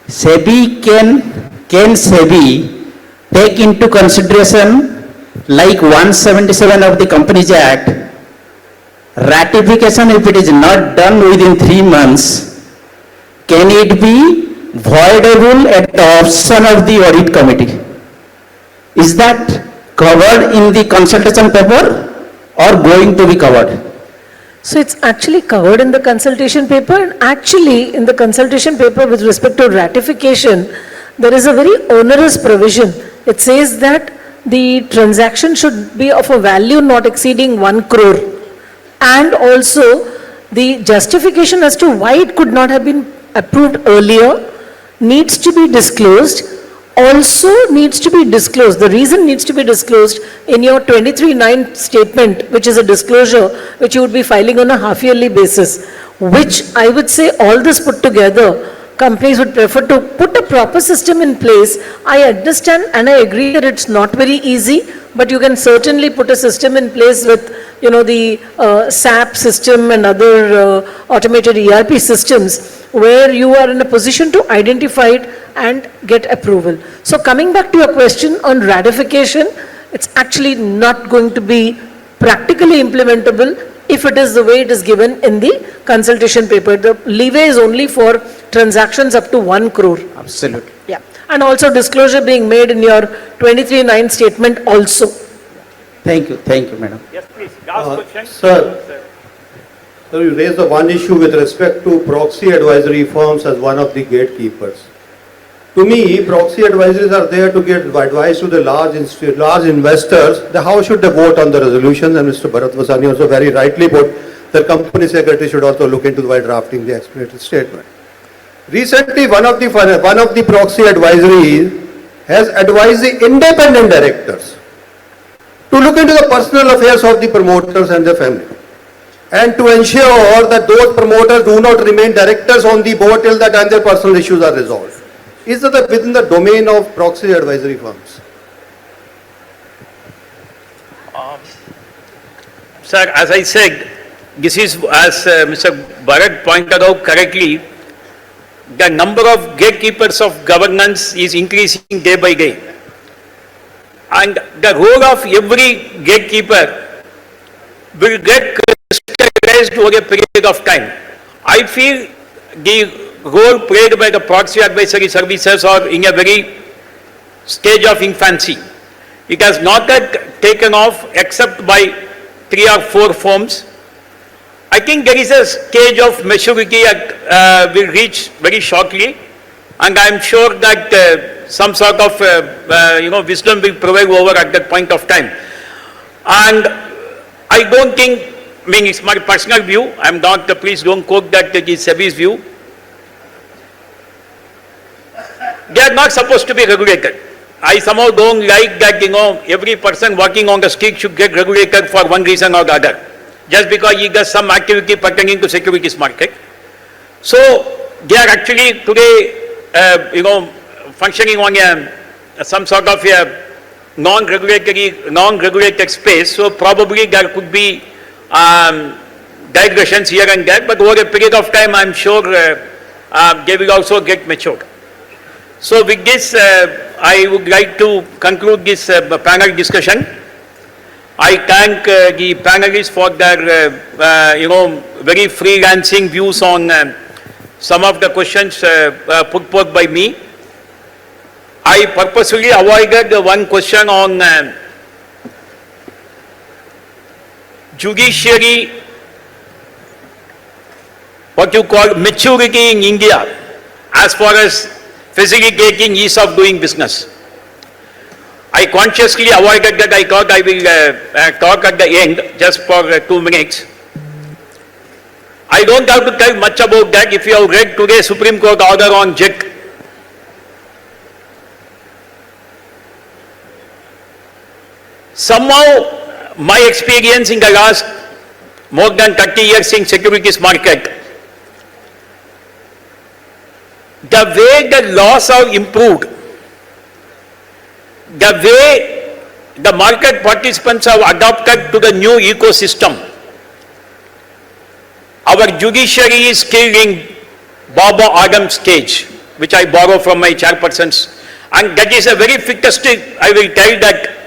SEBI can SEBI take into consideration like 177 of the Companies Act, ratification if it is not done within 3 months, can it be voidable at the option of the audit committee? Is that covered in the consultation paper or going to be covered? So it's actually covered in the consultation paper, and actually in the consultation paper with respect to ratification, there is a very onerous provision. It says that the transaction should be of a value not exceeding 1 crore. And also the justification as to why it could not have been approved earlier needs to be disclosed. Also needs to be disclosed. The reason needs to be disclosed in your 23(9) statement, which is a disclosure which you would be filing on a half-yearly basis, which I would say all this put together, companies would prefer to put a proper system in place. I understand and I agree that it's not very easy, but you can certainly put a system in place with, the SAP system and other automated ERP systems where you are in a position to identify it and get approval. So coming back to your question on ratification, it's actually not going to be practically implementable if it is the way it is given in the consultation paper. The leeway is only for transactions up to 1 crore. Absolutely. Yeah. And also disclosure being made in your 23(9) statement also. Thank you, madam. Yes, please. Last question. Sir, you raised the one issue with respect to proxy advisory firms as one of the gatekeepers. To me, proxy advisories are there to give advice to the large investors. How should they vote on the resolutions? And Mr. Bharat Vasani also very rightly put, the company secretary should also look into while drafting the explanatory statement. Recently, one of the proxy advisories has advised the independent directors to look into the personal affairs of the promoters and their family, and to ensure that those promoters do not remain directors on the board till the time their personal issues are resolved. Is that within the domain of proxy advisory firms? Sir, as I said, this is, as Mr. Bharat pointed out correctly, the number of gatekeepers of governance is increasing day by day. And the role of every gatekeeper will get crystallized over a period of time. I feel the role played by the proxy advisory services are in a very stage of infancy. It has not yet taken off except by 3 or 4 firms. I think there is a stage of maturity will reach very shortly, and I am sure that some sort of wisdom will prevail over at that point of time. And I don't think, I mean, it's my personal view, I'm not, please don't quote that it is SEBI's view. They are not supposed to be regulated. I somehow don't like that, every person working on the street should get regulated for one reason or the other, just because he does some activity pertaining to securities market. So they are actually today, functioning on some sort of a non-regulated space. So probably there could be digressions here and there, but over a period of time, I'm sure they will also get matured. So with this, I would like to conclude this panel discussion. I thank the panelists for their, very freelancing views on some of the questions put forth by me. I purposely avoided the one question on judiciary, what you call maturity in India, as far as facilitating ease of doing business. I consciously avoided that. I thought I will talk at the end just for 2 minutes. I don't have to tell much about that. If you have read today's Supreme Court order on JET, somehow my experience in the last more than 30 years in securities market, the way the laws have improved, the way the market participants have adopted to the new ecosystem, our judiciary is still in Baba Adam stage, which I borrow from my chairpersons, and that is a very fittest, I will tell that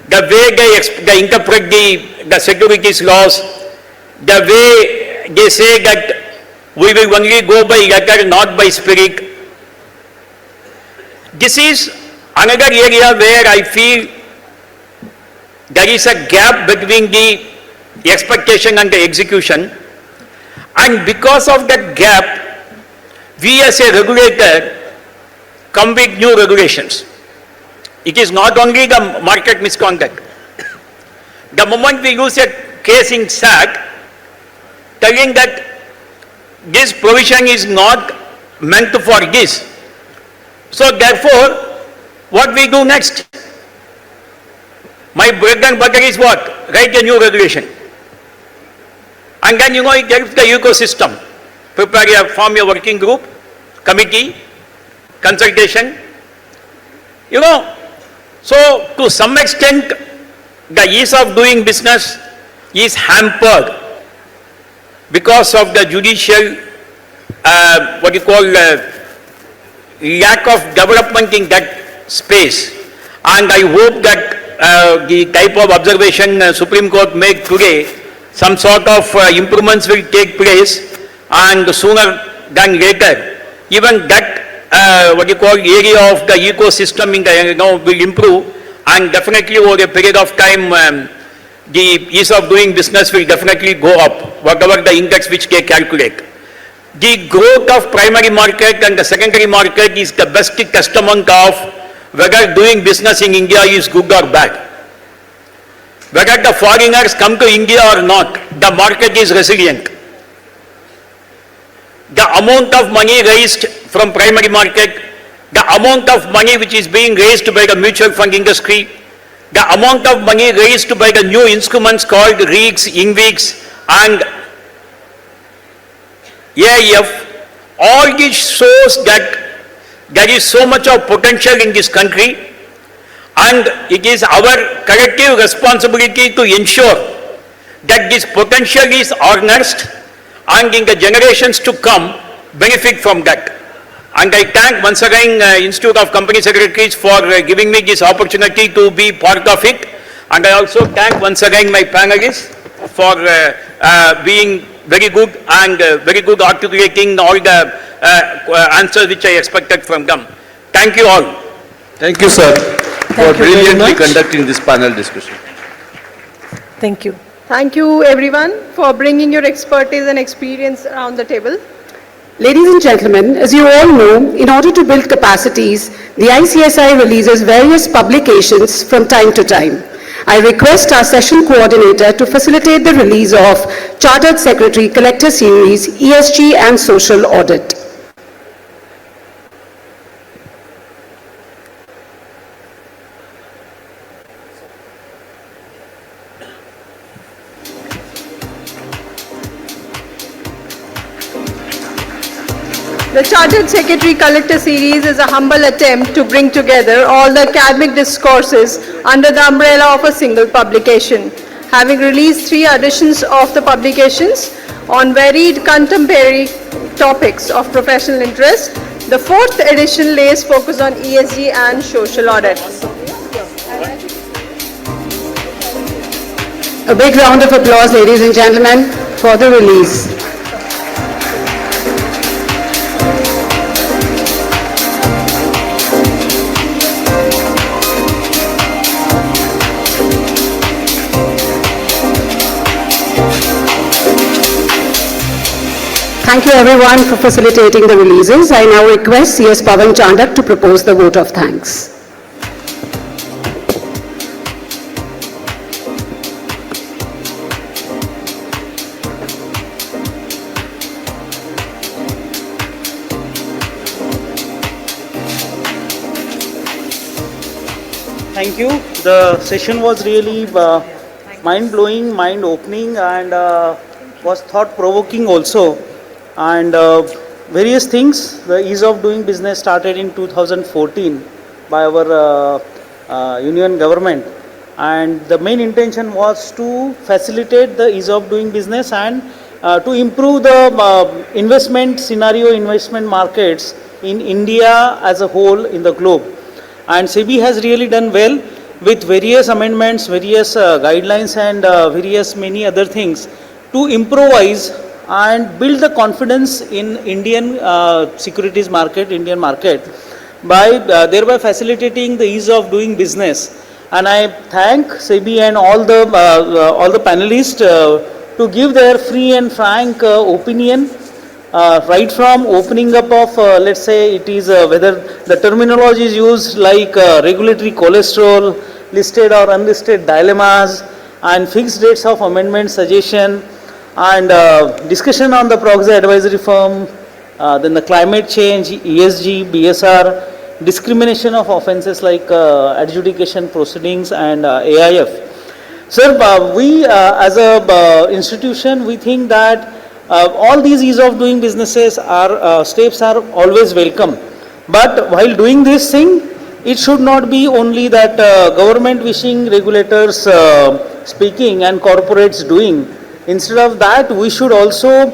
the way they interpret the securities laws, the way they say that we will only go by letter, not by spirit. This is another area where I feel there is a gap between the expectation and the execution, and because of that gap, we as a regulator come with new regulations. It is not only the market misconduct. The moment we use a case in SAT telling that this provision is not meant for this, so therefore, what we do next? My bread and butter is what? Write a new regulation. And then it helps the ecosystem. Prepare form a working group, committee, consultation. So to some extent, the ease of doing business is hampered because of the judicial, lack of development in that space. And I hope that the type of observation Supreme Court made today, some sort of improvements will take place, and sooner than later, even that area of the ecosystem in the, will improve, and definitely over a period of time, the ease of doing business will definitely go up, whatever the index which they calculate. The growth of primary market and the secondary market is the best testament of whether doing business in India is good or bad. Whether the foreigners come to India or not, the market is resilient. The amount of money raised from primary market, the amount of money which is being raised by the mutual fund industry, the amount of money raised by the new instruments called REITs, InvITs and AIF, all this shows that there is so much of potential in this country, and it is our collective responsibility to ensure that this potential is harnessed and in the generations to come benefit from that. And I thank once again Institute of Company Secretaries for giving me this opportunity to be part of it, and I also thank once again my panelists for being very good and very good articulating all the answers which I expected from them. Thank you all. Thank you, sir, for you very brilliantly much. conducting this panel discussion. Thank you. Thank you everyone for bringing your expertise and experience around the table. Ladies and gentlemen, as you all know, in order to build capacities, the ICSI releases various publications from time to time. I request our session coordinator to facilitate the release of Chartered Secretary Collector Series, ESG and Social Audit. The Chartered Secretary Collector Series is a humble attempt to bring together all the academic discourses under the umbrella of a single publication. Having released 3 editions of the publications on varied contemporary topics of professional interest, the 4th edition lays focus on ESG and social audit. A big round of applause, ladies and gentlemen, for the release. Thank you everyone for facilitating the releases. I now request CS Pavan Chandak to propose the vote of thanks. Thank you. The session was really mind-blowing, mind-opening, and was thought-provoking also. And various things, the ease of doing business started in 2014 by our union government, and the main intention was to facilitate the ease of doing business and to improve the investment scenario, investment markets in India as a whole in the globe. And SEBI has really done well with various amendments, various guidelines and various many other things to improvise and build the confidence in Indian securities market, Indian market, by thereby facilitating the ease of doing business. And I thank SEBI and all the panelists to give their free and frank opinion, right from opening up of, let's say it is whether the terminology is used like regulatory cholesterol, listed or unlisted dilemmas, and fixed dates of amendment suggestion, and discussion on the proxy advisory firm, then the climate change, ESG, BSR, discrimination of offences like adjudication proceedings and AIF. Sir, we as a institution, we think that all these ease of doing businesses are steps are always welcome. But while doing this thing, it should not be only that government wishing, regulators speaking and corporates doing. Instead of that, we should also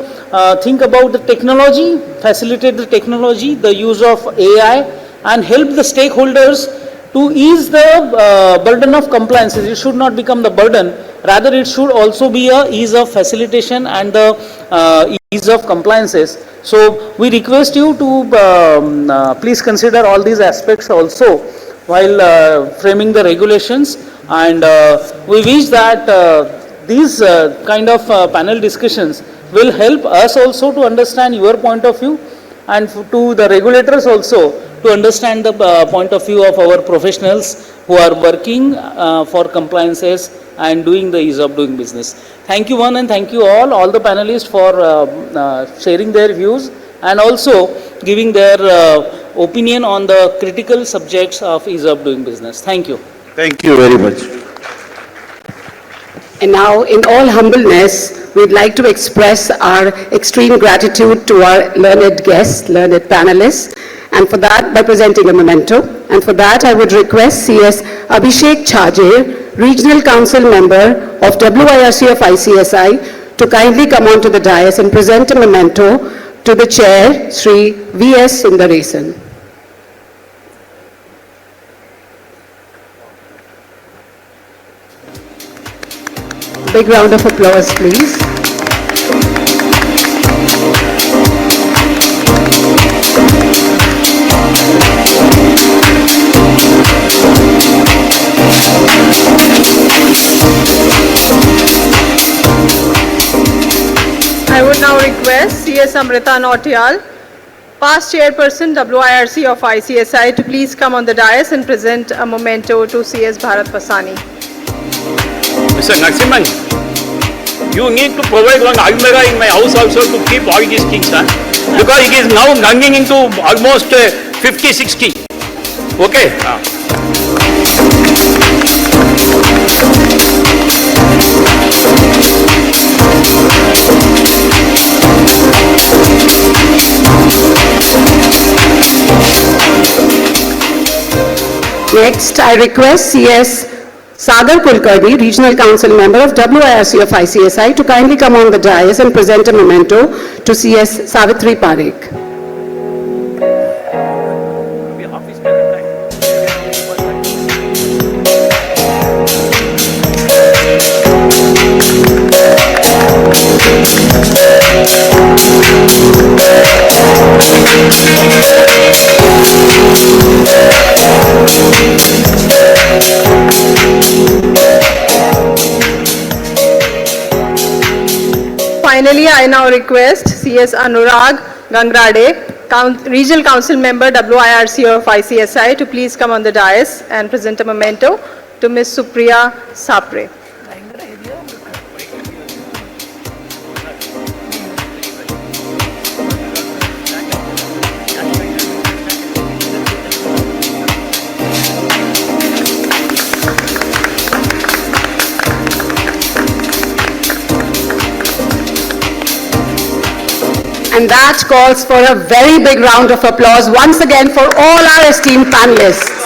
think about the technology, facilitate the technology, the use of AI, and help the stakeholders to ease the burden of compliance. It should not become the burden, rather it should also be a ease of facilitation and the ease of compliances. So we request you to please consider all these aspects also while framing the regulations, and we wish that these kind of panel discussions will help us also to understand your point of view, and to the regulators also to understand the point of view of our professionals who are working for compliances and doing the ease of doing business. Thank you one and thank you all the panelists for sharing their views and also giving their opinion on the critical subjects of ease of doing business. Thank you. Thank you very much. And now, in all humbleness, we'd like to express our extreme gratitude to our learned guests, learned panelists, and for that, by presenting a memento. And for that, I would request CS Abhishek Chhajer, Regional Council Member of WIRC of ICSI, to kindly come onto the dais and present a memento to the Chair, Sri V.S. Sundaresan. Big round of applause, please. I would now request CS Amrita Nautiyal, past chairperson WIRC of ICSI, to please come on the dais and present a memento to CS Bharat Vasani. Mr. Narasimhan, you need to provide one almirah in my house also to keep all these things, huh? Because it is now running into almost 50, 60. Okay? Next, I request CS Sagar Kulkarni, Regional Council Member of WIRC of ICSI, to kindly come on the dais and present a memento to CS Savitri Parekh. Finally, I now request CS Anurag Gangrade, Regional Council Member WIRC of ICSI, to please come on the dais and present a memento to Ms. Supriya Sapre. And that calls for a very big round of applause once again for all our esteemed panelists.